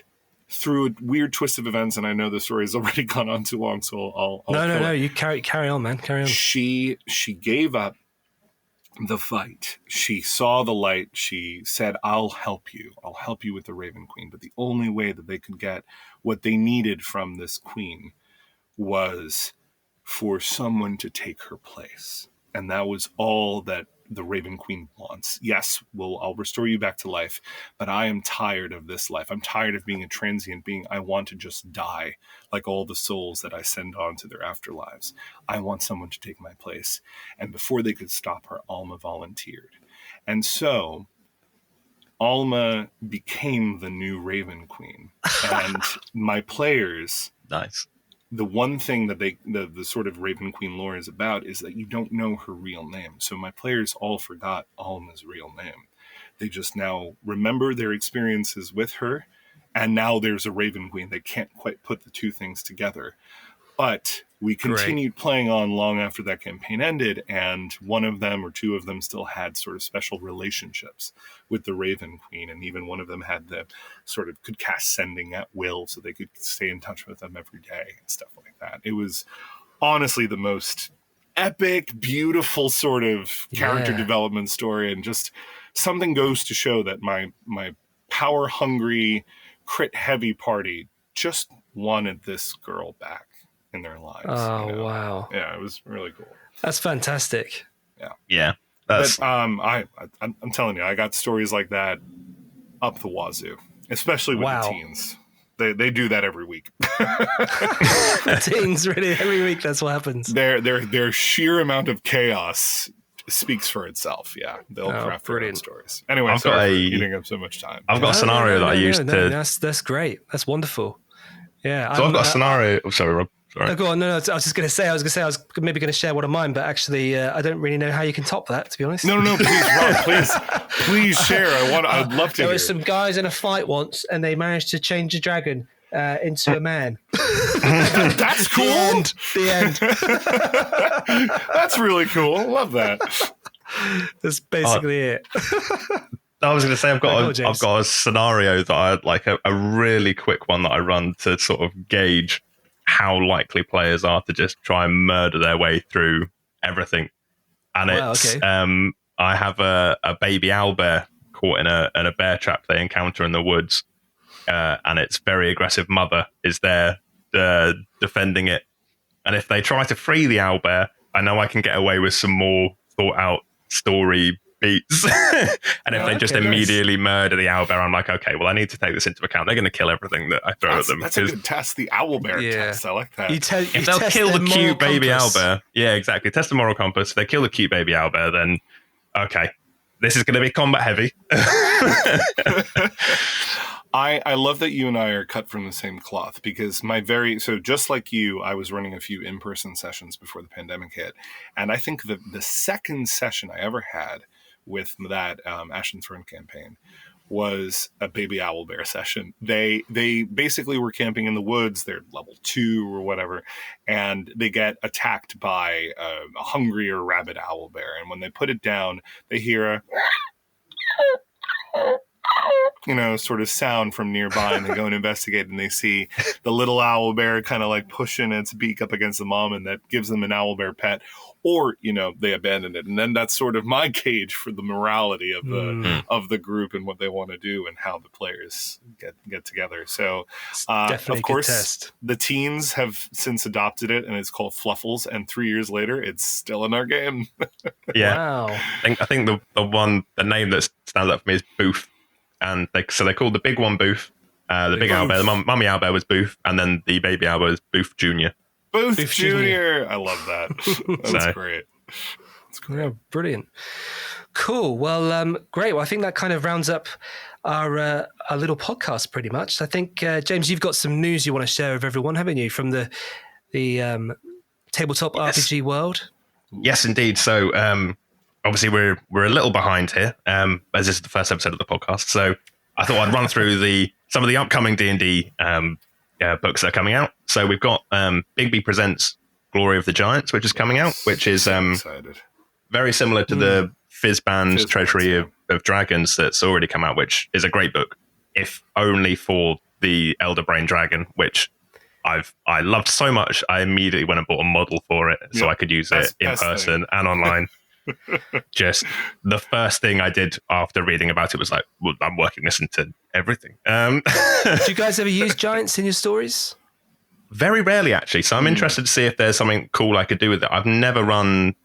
S2: through a weird twist of events, and I know the story has already gone on too long, so I'll
S1: No, you carry on, man. Carry on.
S2: She gave up the fight. She saw the light. She said, I'll help you with the Raven Queen. But the only way that they could get what they needed from this queen was for someone to take her place. And that was all that the Raven Queen wants. Yes, I'll restore you back to life, but I am tired of this life. I'm tired of being a transient being. I want to just die like all the souls that I send on to their afterlives. I want someone to take my place. And before they could stop her, Alma volunteered. And so Alma became the new Raven Queen. And my players...
S3: Nice.
S2: The one thing that the sort of Raven Queen lore is about is that you don't know her real name. So my players all forgot Alma's real name. They just now remember their experiences with her, and now there's a Raven Queen. They can't quite put the two things together. But we continued playing on long after that campaign ended, and one of them or two of them still had sort of special relationships with the Raven Queen, and even one of them had the sort of could cast sending at will, so they could stay in touch with them every day and stuff like that. It was honestly the most epic, beautiful sort of character development story, and just something goes to show that my power hungry, crit heavy party just wanted this girl back in their lives.
S1: Wow.
S2: Yeah, it was really cool.
S1: That's fantastic.
S3: Yeah.
S2: But I'm telling you, I got stories like that up the wazoo, especially with the teens. They do that every week.
S1: The teens, really, every week that's what happens.
S2: Their sheer amount of chaos speaks for itself. Yeah, they'll craft their own stories. Anyway, sorry for eating up so much time.
S3: I've got a scenario that I used to.
S1: That's great. That's wonderful. Yeah.
S3: So I've got a scenario. Oh, sorry, Rob. Sorry.
S1: No, go on. No, I was just going to say. I was maybe going to share one of mine, but actually, I don't really know how you can top that. To be honest.
S2: No, please, Rob, please share. I'd love to.
S1: There were some guys in a fight once, and they managed to change a dragon into a man.
S2: That's cool.
S1: The end.
S2: That's really cool. Love that.
S1: That's basically it.
S3: I was going to say I've got a scenario that I like a really quick one that I run to sort of gauge how likely players are to just try and murder their way through everything. And I have a baby owlbear caught in a bear trap they encounter in the woods, and its very aggressive mother is there defending it. And if they try to free the owlbear, I know I can get away with some more thought out story beats. And if they just immediately murder the owlbear, I'm like, okay, well, I need to take this into account. They're going to kill everything that I throw at them.
S2: That's a good test, the owlbear test. I like that.
S3: If they'll kill the cute baby owlbear, yeah, exactly. Test the moral compass. If they kill the cute baby owlbear, then okay, this is going to be combat heavy.
S2: I love that you and I are cut from the same cloth, because so just like you, I was running a few in-person sessions before the pandemic hit. And I think the second session I ever had with that Ash and Throne campaign was a baby owlbear session. They basically were camping in the woods. They're level 2 or whatever, and they get attacked by a hungrier rabid owlbear. And when they put it down, they hear a sort of sound from nearby, and they go and investigate, and they see the little owlbear kind of like pushing its beak up against the mom, and that gives them an owlbear pet, or they abandon it. And then that's sort of my gauge for the morality of the group and what they want to do and how the players get together. So of course the teens have since adopted it, and it's called Fluffles, and 3 years later it's still in our game.
S3: Yeah.
S1: Wow.
S3: I think the name that stands out for me is Boof. And they called the big one Boof, the big owlbear. The mummy owlbear was Boof, and then the baby owlbear was Boof Jr.
S2: Boof Jr. I love that. That's great. That's great.
S1: Yeah, brilliant. Cool. Well, great. Well, I think that kind of rounds up our little podcast pretty much. I think, James, you've got some news you want to share with everyone, haven't you, from the tabletop RPG world?
S3: Yes, indeed. So, obviously, we're a little behind here, as this is the first episode of the podcast. So I thought I'd run through some of the upcoming D&D books that are coming out. So we've got Bigby Presents Glory of the Giants, which is coming out, which is very similar to the Fizban's Treasury of Dragons that's already come out, which is a great book, if only for the Elder Brain Dragon, which I loved so much. I immediately went and bought a model for it so I could use it in person and online. Just the first thing I did after reading about it was like, well, I'm working this into everything. Do
S1: you guys ever use giants in your stories?
S3: Very rarely, actually. So I'm interested to see if there's something cool I could do with it. I've never run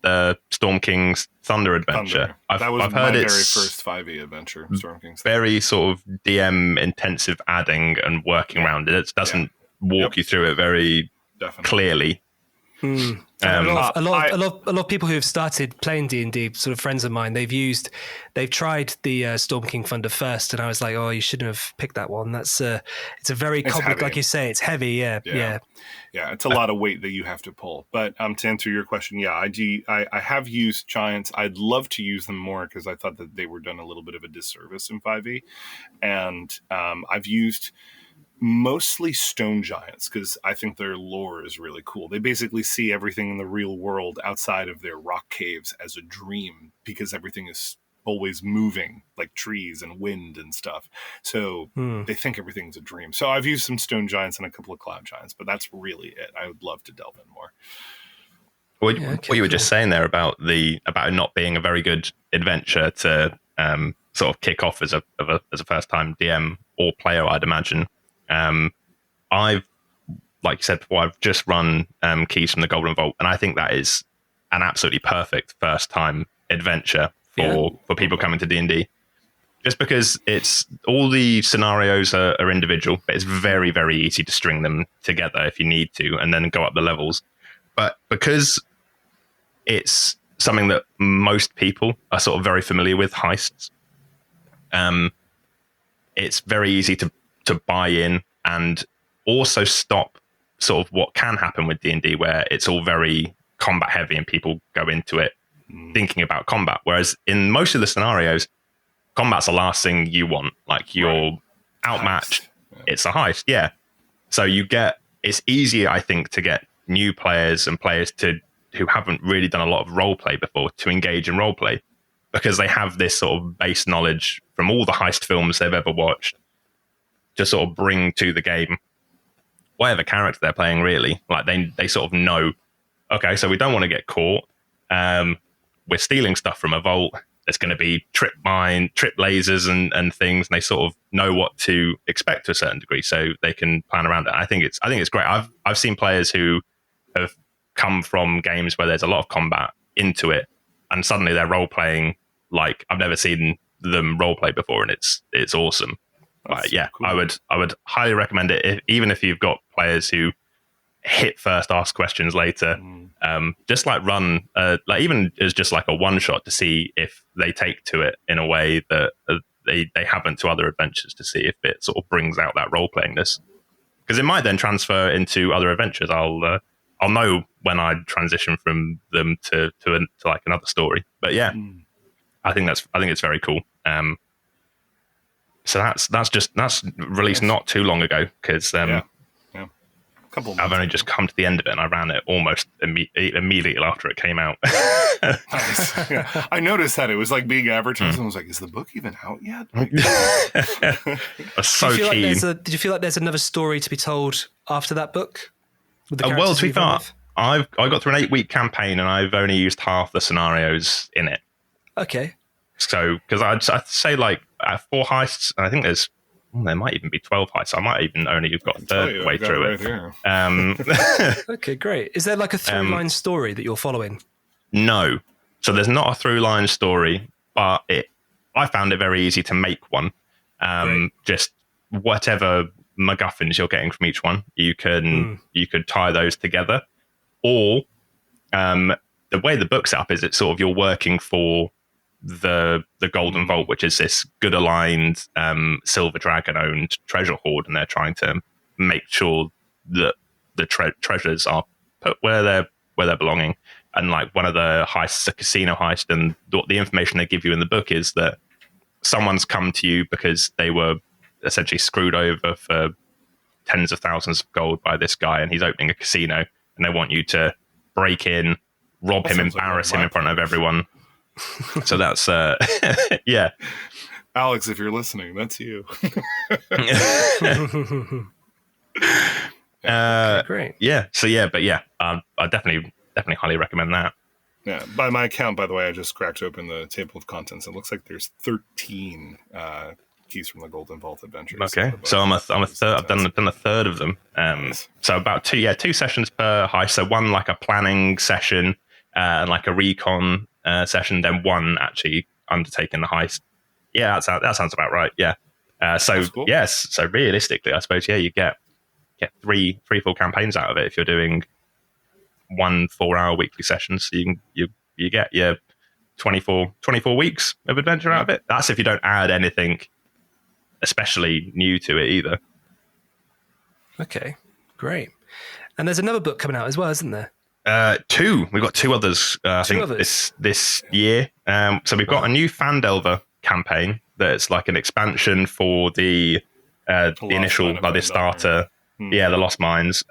S3: Storm King's Thunder Adventure.
S2: That was my very first 5e adventure, Storm King's.
S3: Very sort of DM intensive adding and working around it. It doesn't walk you through it very clearly.
S1: A lot of people who have started playing D&D, sort of friends of mine, they've tried the Storm King Thunder first, and I was like, oh, you shouldn't have picked that one. It's a very complicated, like you say, it's heavy. Yeah.
S2: It's a lot of weight that you have to pull. But to answer your question, I have used giants. I'd love to use them more, because I thought that they were done a little bit of a disservice in 5e, and I've used mostly stone giants, because I think their lore is really cool. They basically see everything in the real world outside of their rock caves as a dream, because everything is always moving, like trees and wind and stuff. So they think everything's a dream. So I've used some stone giants and a couple of cloud giants, but that's really it. I would love to delve in more.
S3: What you were just saying there about it not being a very good adventure to sort of kick off as a first time DM or player, I'd imagine. I've, like you said before, I've just run Keys from the Golden Vault, and I think that is an absolutely perfect first time adventure for people coming to D&D. Just because it's all the scenarios are individual, but it's very, very easy to string them together if you need to, and then go up the levels. But because it's something that most people are sort of very familiar with, heists, it's very easy to buy in and also stop sort of what can happen with D&D, where it's all very combat heavy and people go into it thinking about combat. Whereas in most of the scenarios, combat's the last thing you want. Like, you're outmatched. It's a heist. Yeah. So it's easier, I think, to get new players and players who haven't really done a lot of role play before to engage in role play, because they have this sort of base knowledge from all the heist films they've ever watched to sort of bring to the game whatever character they're playing, really. Like, they sort of know, okay, so we don't want to get caught. We're stealing stuff from a vault. There's going to be trip lasers and things, and they sort of know what to expect to a certain degree, so they can plan around it. I think it's great. I've seen players who have come from games where there's a lot of combat into it, and suddenly they're role playing like I've never seen them roleplay before, and it's awesome. But yeah,
S2: cool.
S3: I would highly recommend it, even if you've got players who hit first, ask questions later. Just like run, like even as just like a one shot to see if they take to it in a way that they haven't to other adventures, to see if it sort of brings out that role playingness. Because it might then transfer into other adventures. I'll know when I transition from them to like another story. But yeah, I think it's very cool. So that's released not too long ago, because I've only just come to the end of it, and I ran it almost immediately after it came out.
S2: Nice. Yeah. I noticed that it was like being advertised, and I was like, "Is the book even out yet?"
S3: I was so keen.
S1: Did you feel like there's another story to be told after that book?
S3: Well, to be fair, I got through an 8-week campaign, and I've only used half the scenarios in it.
S1: Okay.
S3: So, because I'd say like 4 heists, and I think there might even be 12 heists. I might even only have got a third way through it.
S1: Okay, great. Is there like a through-line story that you're following?
S3: No. So there's not a through-line story, but I found it very easy to make one. Just whatever MacGuffins you're getting from each one, you could tie those together. Or the way the book's set up is it's sort of you're working for the Golden Vault, which is this good aligned Silver Dragon owned treasure hoard, and they're trying to make sure that the treasures are put where they're belonging. And like one of the heists is a casino heist, and the information they give you in the book is that someone's come to you because they were essentially screwed over for tens of thousands of gold by this guy, and he's opening a casino, and they want you to break in, rob him, embarrass him in front of everyone. So that's yeah.
S2: Alex, if you're listening, that's you.
S1: Great.
S2: Yeah.
S3: So yeah, but yeah, I definitely highly recommend that.
S2: Yeah. By my count, by the way, I just cracked open the table of contents. It looks like there's 13 keys from the Golden Vault Adventures.
S3: Okay, so I'm a third. I've done a third of them.
S2: Nice.
S3: So about 2 sessions per heist. So one like a planning session and like a recon session, then one actually undertaking the heist. Yeah, that sounds about right. Yeah. So
S2: cool.
S3: Yes. So realistically, I suppose you get 3 full campaigns out of it if you're doing 1 4-hour weekly session. So you get your 24 weeks of adventure out of it. That's if you don't add anything especially new to it either.
S1: Okay, great. And there's another book coming out as well, isn't there?
S3: 2. We've got 2 others. I think this year. So we've got a new Fandelver campaign that's like an expansion for the initial, like the starter. Yeah, the Lost Mines,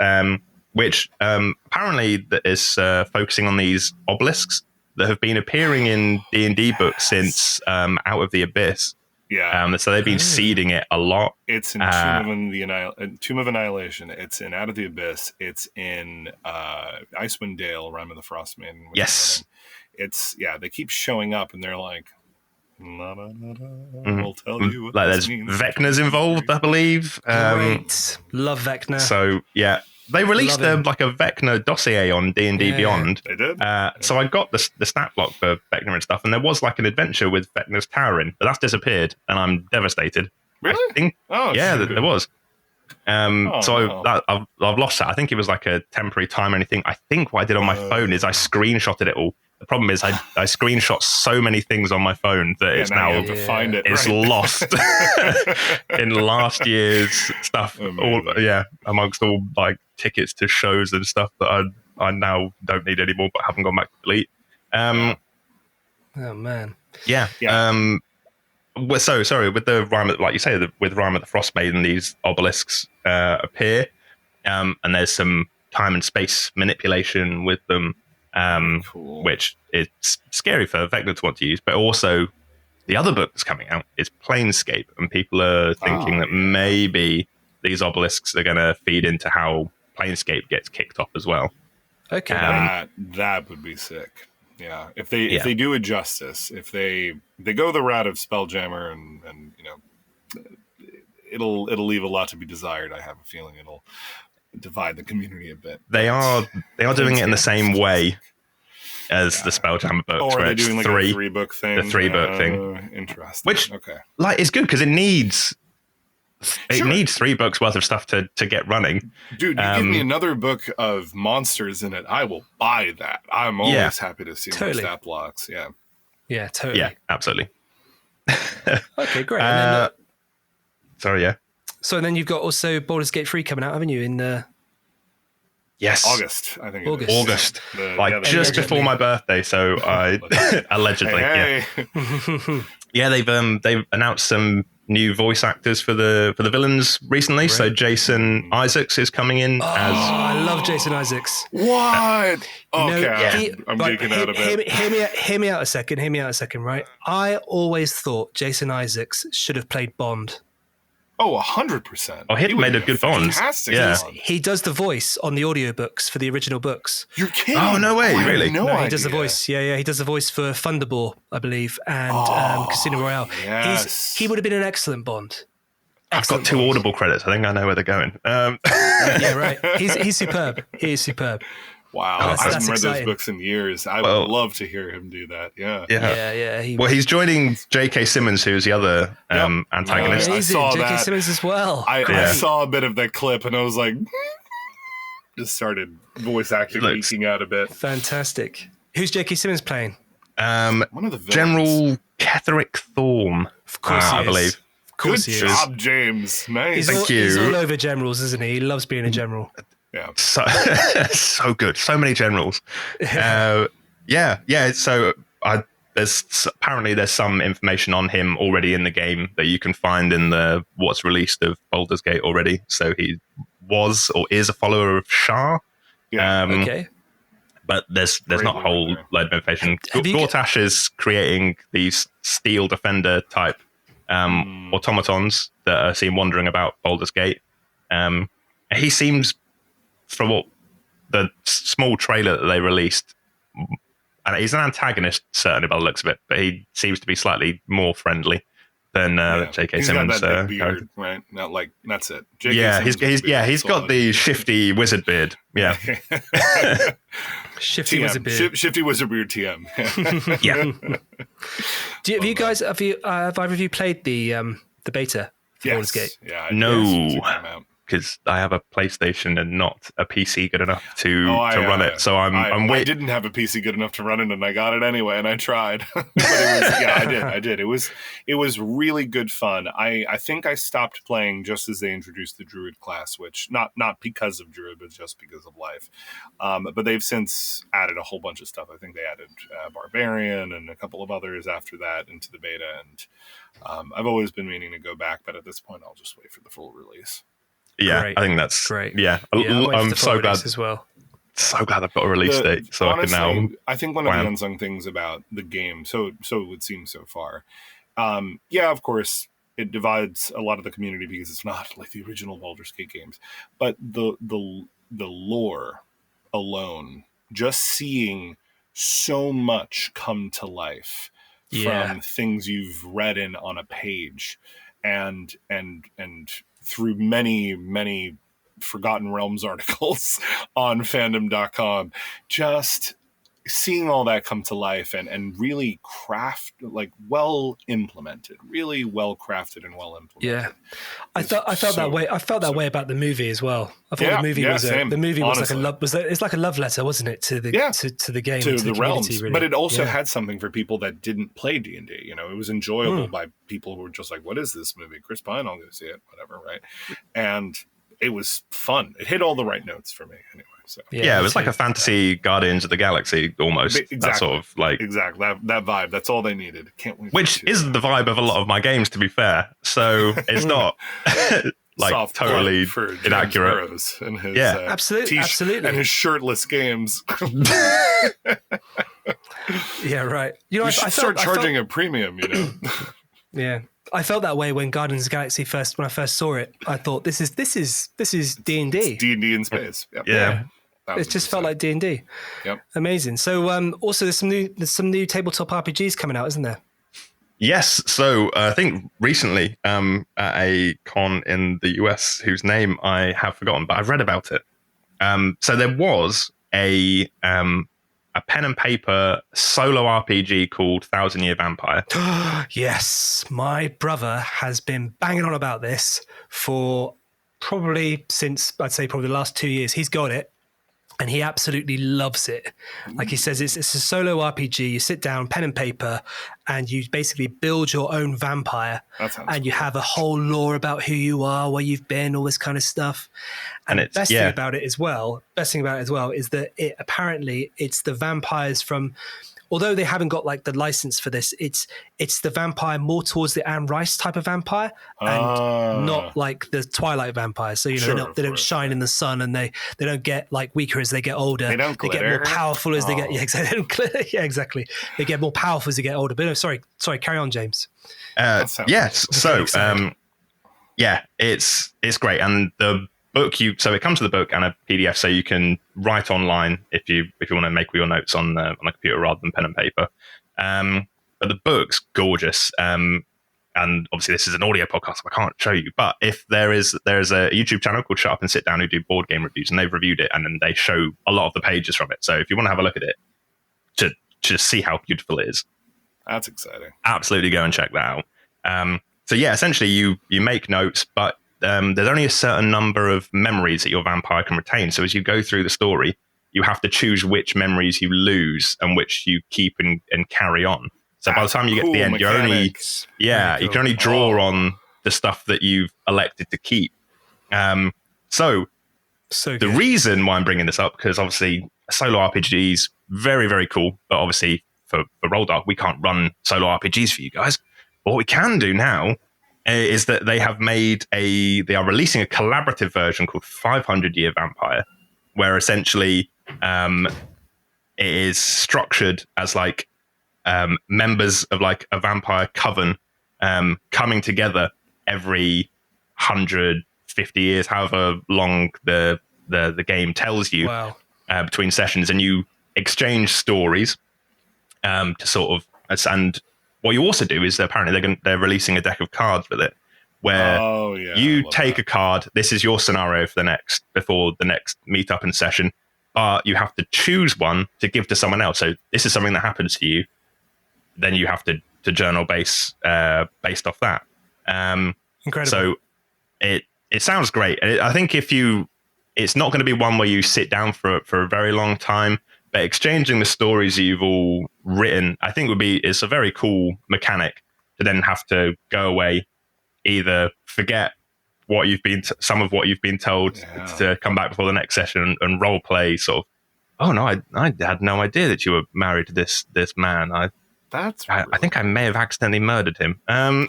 S3: which apparently is focusing on these obelisks that have been appearing in D&D books since Out of the Abyss.
S2: Yeah.
S3: So they've been seeding it a lot.
S2: It's in Tomb of Annihilation. It's in Out of the Abyss. It's in Icewind Dale, Rime of the Frost Maiden.
S3: Yes.
S2: They keep showing up, and they're like, we'll tell you what
S3: like
S2: this
S3: there's
S2: means.
S3: Vecna's involved, I believe.
S1: Great. Love Vecna.
S3: So yeah. They released like a Vecna dossier on D&D Beyond.
S2: They did.
S3: So I got the stat block for Vecna and stuff, and there was like an adventure with Vecna's tower in, but that's disappeared, and I'm devastated.
S2: Really?
S3: I think, there was. I've lost that. I think it was like a temporary time or anything. I think what I did on my phone is I screenshotted it all. The problem is I screenshot so many things on my phone that it's now
S2: you have to find it.
S3: It's lost in last year's stuff. Amongst all like tickets to shows and stuff that I now don't need anymore, but haven't gone back to delete.
S1: Oh man.
S3: Yeah. So sorry, with the Rime, like you say, with Rime of the Frost Maiden, these obelisks appear, and there's some time and space manipulation with them.
S2: Cool.
S3: Which is scary for Vecna to want to use, but also the other book that's coming out is Planescape, and people are thinking that maybe these obelisks are going to feed into how Planescape gets kicked off as well.
S1: Okay,
S2: that would be sick. Yeah, if they do it justice, if they go the route of Spelljammer, and it'll leave a lot to be desired. I have a feeling it'll divide the community a bit.
S3: They are doing it in the same way as the Spelljammer books.
S2: Or are
S3: where
S2: they
S3: it's
S2: doing like a 3-book thing?
S3: The 3-book thing.
S2: Interesting.
S3: Which,
S2: okay.
S3: like, is good because it needs
S2: Sure.
S3: 3 books worth of stuff to get running.
S2: Dude, you give me another book of monsters in it, I will buy that. I'm always happy to see more stat blocks. Yeah.
S1: Yeah, totally.
S3: Yeah, absolutely.
S1: Okay, great. And then,
S3: Sorry, yeah.
S1: so then you've got also Baldur's Gate 3 coming out, haven't you? In
S3: Yes.
S2: August, I think.
S1: August.
S3: Just before my birthday, so I allegedly.
S2: Hey.
S3: Yeah, they've announced some new voice actors for the villains recently.
S1: Right.
S3: So Jason Isaacs is coming in as.
S1: I love Jason Isaacs.
S2: What? Okay, I'm
S1: right,
S2: geeking out a bit.
S1: Hear me out a second, right? I always thought Jason Isaacs should have played Bond.
S2: Oh, 100%.
S3: Oh, he made a good Bond.
S2: Fantastic.
S3: Yeah.
S2: Bond.
S1: He does the voice on the audiobooks for the original books.
S2: You're kidding?
S3: Oh, no way,
S2: I had
S3: really?
S2: No
S1: No,
S2: idea.
S1: he does the voice. Yeah, he does the voice for Thunderball, I believe, and Casino Royale.
S2: Yes.
S1: He would have been an excellent Bond.
S3: I've got 2 Audible credits. I think I know where they're going.
S1: Yeah, right. He's superb. He is superb.
S2: Wow.
S1: That's
S2: I haven't read
S1: exciting.
S2: those books in years. I would love to hear him do that. Yeah.
S3: Yeah.
S1: Yeah.
S3: Well, he's joining J.K. Simmons, who's the other antagonist.
S2: I
S1: Amazing.
S2: saw
S1: J.K.
S2: that.
S1: Simmons as well.
S2: I saw a bit of that clip and I was like, just started voice acting leaking out a bit.
S1: Fantastic. Who's J.K. Simmons playing?
S2: One of the villains.
S3: General Ketherick Thorm,
S1: Of course he
S3: I
S1: is.
S3: believe.
S1: Of course
S2: Good
S1: he
S2: job, James. Nice.
S1: is.
S3: you.
S1: He's all over generals, isn't he? He loves being a general.
S2: Yeah.
S3: So good. So many generals. So apparently there's some information on him already in the game that you can find in the what's released of Baldur's Gate already. So he was or is a follower of Shah.
S2: Yeah.
S1: Okay.
S3: But there's not a whole load of information.
S1: Have you-
S3: Gortash is creating these steel defender type automatons that are seen wandering about Baldur's Gate. He seems, from what the small trailer that they released, and he's an antagonist certainly by the looks of it, but he seems to be slightly more friendly than J.K.
S2: He's
S3: Simmons.
S2: got that big beard, right? Not like that's it. J.K.
S3: Yeah,
S2: Simmons
S3: he's got the shifty wizard beard. Yeah,
S1: Shifty
S2: TM.
S1: Wizard Beard.
S2: Shifty Wizard Beard TM.
S3: yeah.
S1: Have you guys? Have either of you played the beta for Baldur's Gate?
S2: Yeah.
S3: No.
S2: yes, it came out.
S3: Because I have a PlayStation and not a PC good enough to run it. So I'm
S2: I
S3: waiting.
S2: didn't have a PC good enough to run it, and I got it anyway, and I tried. But I did. It was really good fun. I think I stopped playing just as they introduced the Druid class, which not because of Druid, but just because of life. But they've since added a whole bunch of stuff. I think they added Barbarian and a couple of others after that into the beta, and I've always been meaning to go back, but at this point, I'll just wait for the full release.
S3: Yeah,
S1: Great.
S3: I think that's
S1: Great.
S3: Yeah, I'm so glad.
S1: as well.
S3: So glad I've got a release date, so
S2: honestly,
S3: I can now.
S2: I think one of the unsung things about the game, so it would seem so far, of course, it divides a lot of the community because it's not like the original Baldur's Gate games, but the lore alone, just seeing so much come to life from things you've read in on a page, and through many Forgotten Realms articles on fandom.com, just seeing all that come to life and really well implemented, really well crafted and well implemented.
S1: Yeah, I felt that way. I felt that way about the movie as well. I thought the movie was
S2: same,
S1: the movie was
S2: honestly.
S1: it's like a love letter, wasn't it, to the to the game,
S2: to
S1: the
S2: the realms,
S1: really.
S2: but it also had something for people that didn't play D&D. You know, it was enjoyable by people who were just like, "What is this movie? Chris Pine, I'll go see it." Whatever, right? And it was fun. It hit all the right notes for me, anyway. So
S3: Yeah, it was like a fantasy Guardians of the Galaxy almost.
S2: Exactly.
S3: That sort of like
S2: exactly that vibe. That's all they needed. Can't wait.
S3: which is the vibe of a lot of my games, to be fair. So it's not like
S2: Soft
S3: totally
S2: for James
S3: inaccurate.
S2: Burrows and his,
S1: absolutely,
S2: and his shirtless games.
S1: Yeah, right. You know,
S2: You should start charging a premium. You know.
S1: Yeah, I felt that way when Guardians of the Galaxy when I first saw it. I thought this is D&D.
S2: D&D in space. Yep.
S3: Yeah.
S1: It just felt like D&D.
S2: Yep.
S1: Amazing. So also there's some new tabletop RPGs coming out, isn't there?
S3: Yes. So I think recently at a con in the US, whose name I have forgotten, but I've read about it. So there was a a pen and paper solo RPG called 1,000 Year Vampire.
S1: Yes, my brother has been banging on about this for probably the last 2 years. He's got it and he absolutely loves it. Like he says, it's a solo RPG. You sit down, pen and paper, and you basically build your own vampire. And you have a whole lore about who you are, where you've been, all this kind of stuff. And the best thing about it as well is that it's the vampires from, although they haven't got like the license for this, it's the vampire more towards the Anne Rice type of vampire and not like the Twilight vampires. So, they don't shine in the sun and they don't get like weaker as they get older.
S2: They don't glitter.
S1: They get more powerful as they get, exactly. They don't glitter. Yeah, exactly. They get more powerful as they get older. But no, sorry, carry on, James.
S3: Yes. So, it's great. And the book, so it comes with a book and a PDF, so you can write online if you want to make all your notes on a computer rather than pen and paper. But the book's gorgeous. And obviously this is an audio podcast, so I can't show you. But if there's a YouTube channel called Shut Up and Sit Down who do board game reviews, and they've reviewed it, and then they show a lot of the pages from it. So if you want to have a look at it to see how beautiful it is,
S2: that's exciting.
S3: Absolutely go and check that out. So yeah, essentially you make notes, but there's only a certain number of memories that your vampire can retain. So as you go through the story, you have to choose which memories you lose and which you keep and carry on. So by the time you get to the end, you can only draw on the stuff that you've elected to keep. So the reason why I'm bringing this up, because obviously solo RPGs, very, very cool. But obviously for Rolldark, we can't run solo RPGs for you guys. But what we can do now is that they are releasing a collaborative version called 500 Year Vampire, where essentially it is structured as like members of like a vampire coven coming together every 150 years, however long the game tells you.
S1: Wow.
S3: Between sessions, and you exchange stories to sort of, and what you also do is apparently they're releasing a deck of cards with it, where you take a card. This is your scenario before the next meetup and session, but you have to choose one to give to someone else. So this is something that happens to you. Then you have to journal based off that.
S1: Incredible.
S3: So it sounds great. I think it's not going to be one where you sit down for a very long time. But exchanging the stories you've all written, I think it's a very cool mechanic to then have to go away, either forget some of what you've been told to come back before the next session and role play sort of, oh no, I had no idea that you were married to this man. I think I may have accidentally murdered him.
S2: Oh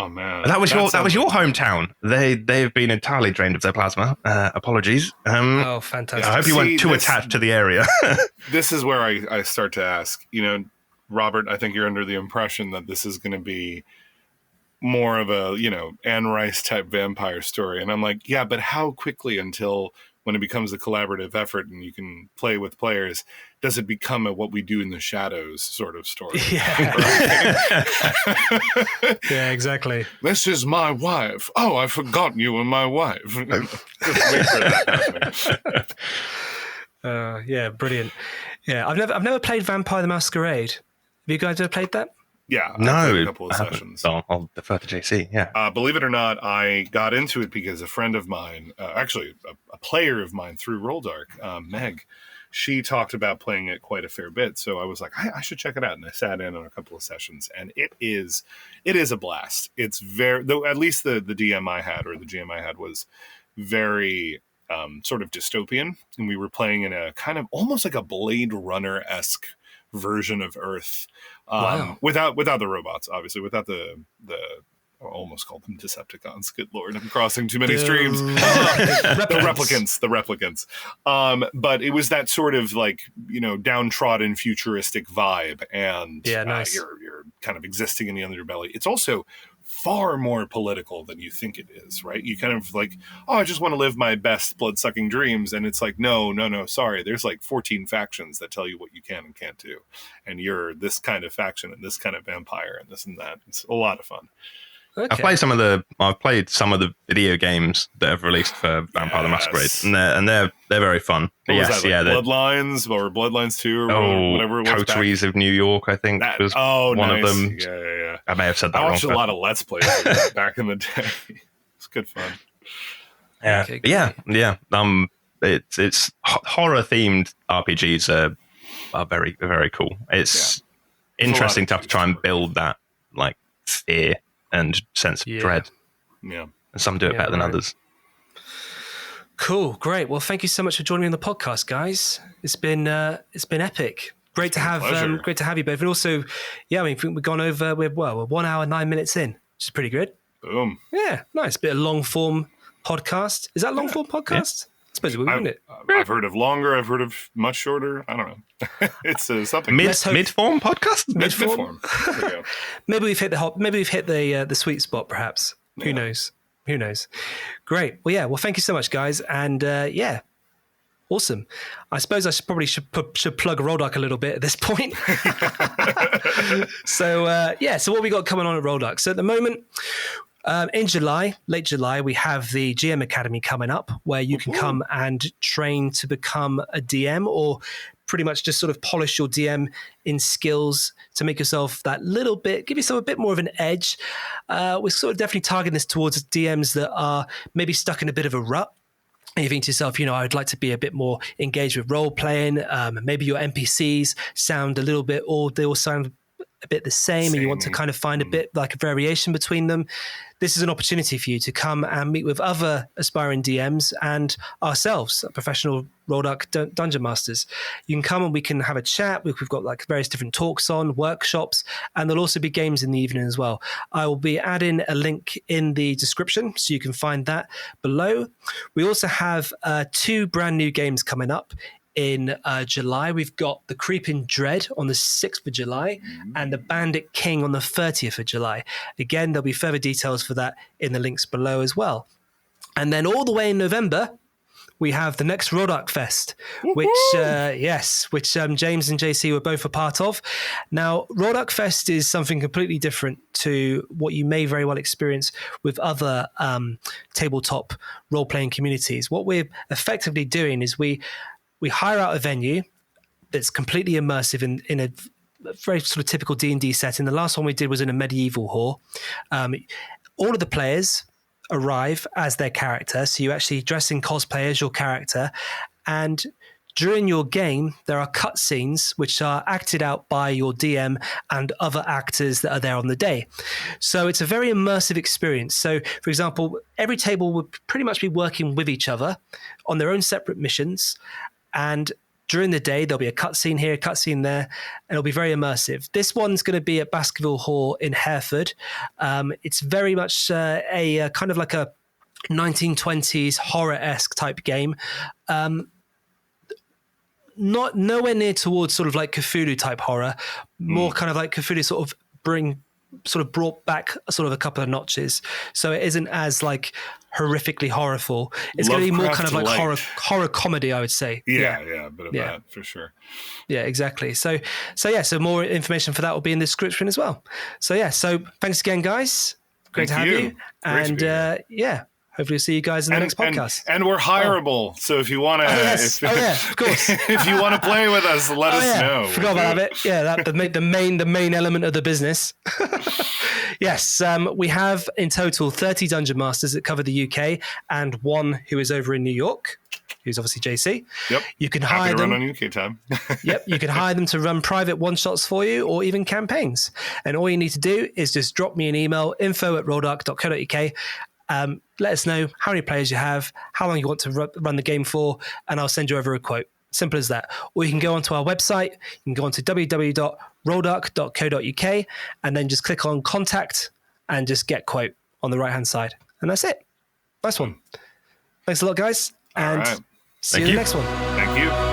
S2: man,
S3: that was your hometown. They've been entirely drained of their plasma. Apologies.
S1: Fantastic.
S3: I hope you weren't too attached to the area.
S2: This is where I start to ask. Robert, I think you're under the impression that this is going to be more of a Anne Rice type vampire story, and I'm like, yeah, but how quickly until when it becomes a collaborative effort and you can play with players, does it become a what we do in the shadows sort of story?
S1: Yeah. Yeah, exactly.
S2: This is my wife. Oh, I've forgotten you were my wife. Just wait for that happening.
S1: Yeah, brilliant. Yeah, I've never played Vampire the Masquerade. Have you guys ever played that?
S2: Yeah,
S3: no,
S2: a couple of sessions.
S3: So I'll defer to JC. Yeah,
S2: believe it or not, I got into it because a friend of mine, actually a player of mine through Rolldark, Meg, she talked about playing it quite a fair bit. So I was like, I should check it out, and I sat in on a couple of sessions, and it is a blast. It's very, though, at least the GM I had was very sort of dystopian, and we were playing in a kind of almost like a Blade Runner-esque version of Earth.
S1: Wow.
S2: Without the robots, obviously, without the I almost called them Decepticons. Good Lord, I'm crossing too many streams. The replicants. But it was that sort of like, downtrodden futuristic vibe, and
S1: nice.
S2: You're kind of existing in the underbelly. It's also far more political than you think it is, right? You kind of like, I just want to live my best blood-sucking dreams, and it's like, no, sorry. There's like 14 factions that tell you what you can and can't do, and you're this kind of faction and this kind of vampire and this and that. It's a lot of fun.
S1: Okay.
S3: I've played some of the video games that have released for Vampire the Masquerade, and they're very fun.
S2: What
S3: Yes,
S2: was that, like Bloodlines or Bloodlines 2 or whatever it was.
S3: Coteries of New York, I think was one of them.
S2: Yeah.
S3: I may have said that wrong.
S2: I watched a lot of Let's Plays of that back in the day. It's good fun.
S3: Yeah,
S1: Okay,
S3: yeah. It's horror themed RPGs are very, very cool. It's interesting to have to try and build that like fear and sense of dread.
S2: Yeah,
S3: and some do it better than others.
S1: Cool, great. Well, thank you so much for joining me on the podcast, guys. It's been epic. Great to have you both. And also, we've gone over. We're 1 hour 9 minutes in, which is pretty good.
S2: Boom.
S1: Yeah, nice. Bit of long form podcast. Is that long form podcast? I suppose we wouldn't it.
S2: I've heard of longer. I've heard of much shorter. I don't know. It's something
S3: mid-form podcast.
S2: Mid-form.
S1: Maybe we've hit the sweet spot. Perhaps. Who knows? Great. Well, yeah. Well, thank you so much, guys. And awesome. I suppose I should plug Rolldark a little bit at this point. So what we got coming on at Rolldark? So at the moment, in July, late July, we have the GM Academy coming up, where you can come and train to become a DM, or pretty much just sort of polish your DM in skills to make yourself give yourself a bit more of an edge. We're sort of definitely targeting this towards DMs that are maybe stuck in a bit of a rut. And you think to yourself, I'd like to be a bit more engaged with role playing. Maybe your NPCs sound a little bit, or they all sound a bit the same, and you want to kind of find a bit like a variation between them. This is an opportunity for you to come and meet with other aspiring DMs and ourselves, professional Rolldark Dungeon Masters. You can come and we can have a chat. We've got like various different talks on, workshops, and there'll also be games in the evening as well. I will be adding a link in the description so you can find that below. We also have 2 brand new games coming up. In July, we've got the Creeping Dread on the 6th of July and the Bandit King on the 30th of July. Again, there'll be further details for that in the links below as well. And then all the way in November, we have the next Rolldark Fest, which James and JC were both a part of. Now, Rolldark Fest is something completely different to what you may very well experience with other tabletop role-playing communities. What we're effectively doing is we hire out a venue that's completely immersive in a very sort of typical D&D setting. The last one we did was in a medieval hall. All of the players arrive as their character. So you actually dress in cosplay as your character. And during your game, there are cutscenes which are acted out by your DM and other actors that are there on the day. So it's a very immersive experience. So, for example, every table would pretty much be working with each other on their own separate missions. And during the day, there'll be a cutscene here, a cutscene there, and it'll be very immersive. This one's going to be at Baskerville Hall in Hereford. It's very much a kind of like a 1920s horror-esque type game. Nowhere near towards sort of like Cthulhu type horror, more kind of like Cthulhu sort of brought back sort of a couple of notches. So it isn't as like horrifically horrible. It's going to be more kind of like horror comedy, I would say.
S2: Yeah, a bit of that for sure.
S1: Yeah, exactly. So more information for that will be in the description as well. So thanks again, guys. Great to have you. And hopefully we'll see you guys in the next podcast.
S2: And we're hireable. So if you want to,
S1: of course.
S2: If you want to play with us, let us know.
S1: Forgot about it. Yeah, the main element of the business. Yes, we have in total 30 Dungeon Masters that cover the UK and 1 who is over in New York, who's obviously JC.
S2: Yep.
S1: You can hire them
S2: run on UK time.
S1: Yep, you can hire them to run private one-shots for you or even campaigns. And all you need to do is just drop me an email, info@rolldark.co.uk. Let us know how many players you have, how long you want to run the game for, and I'll send you over a quote. Simple as that. Or you can go onto our website. You can go onto www.rolldark.co.uk and then just click on contact and just get quote on the right-hand side. And that's it. Nice one. Thanks a lot, guys. And see you in the next one.
S2: Thank you.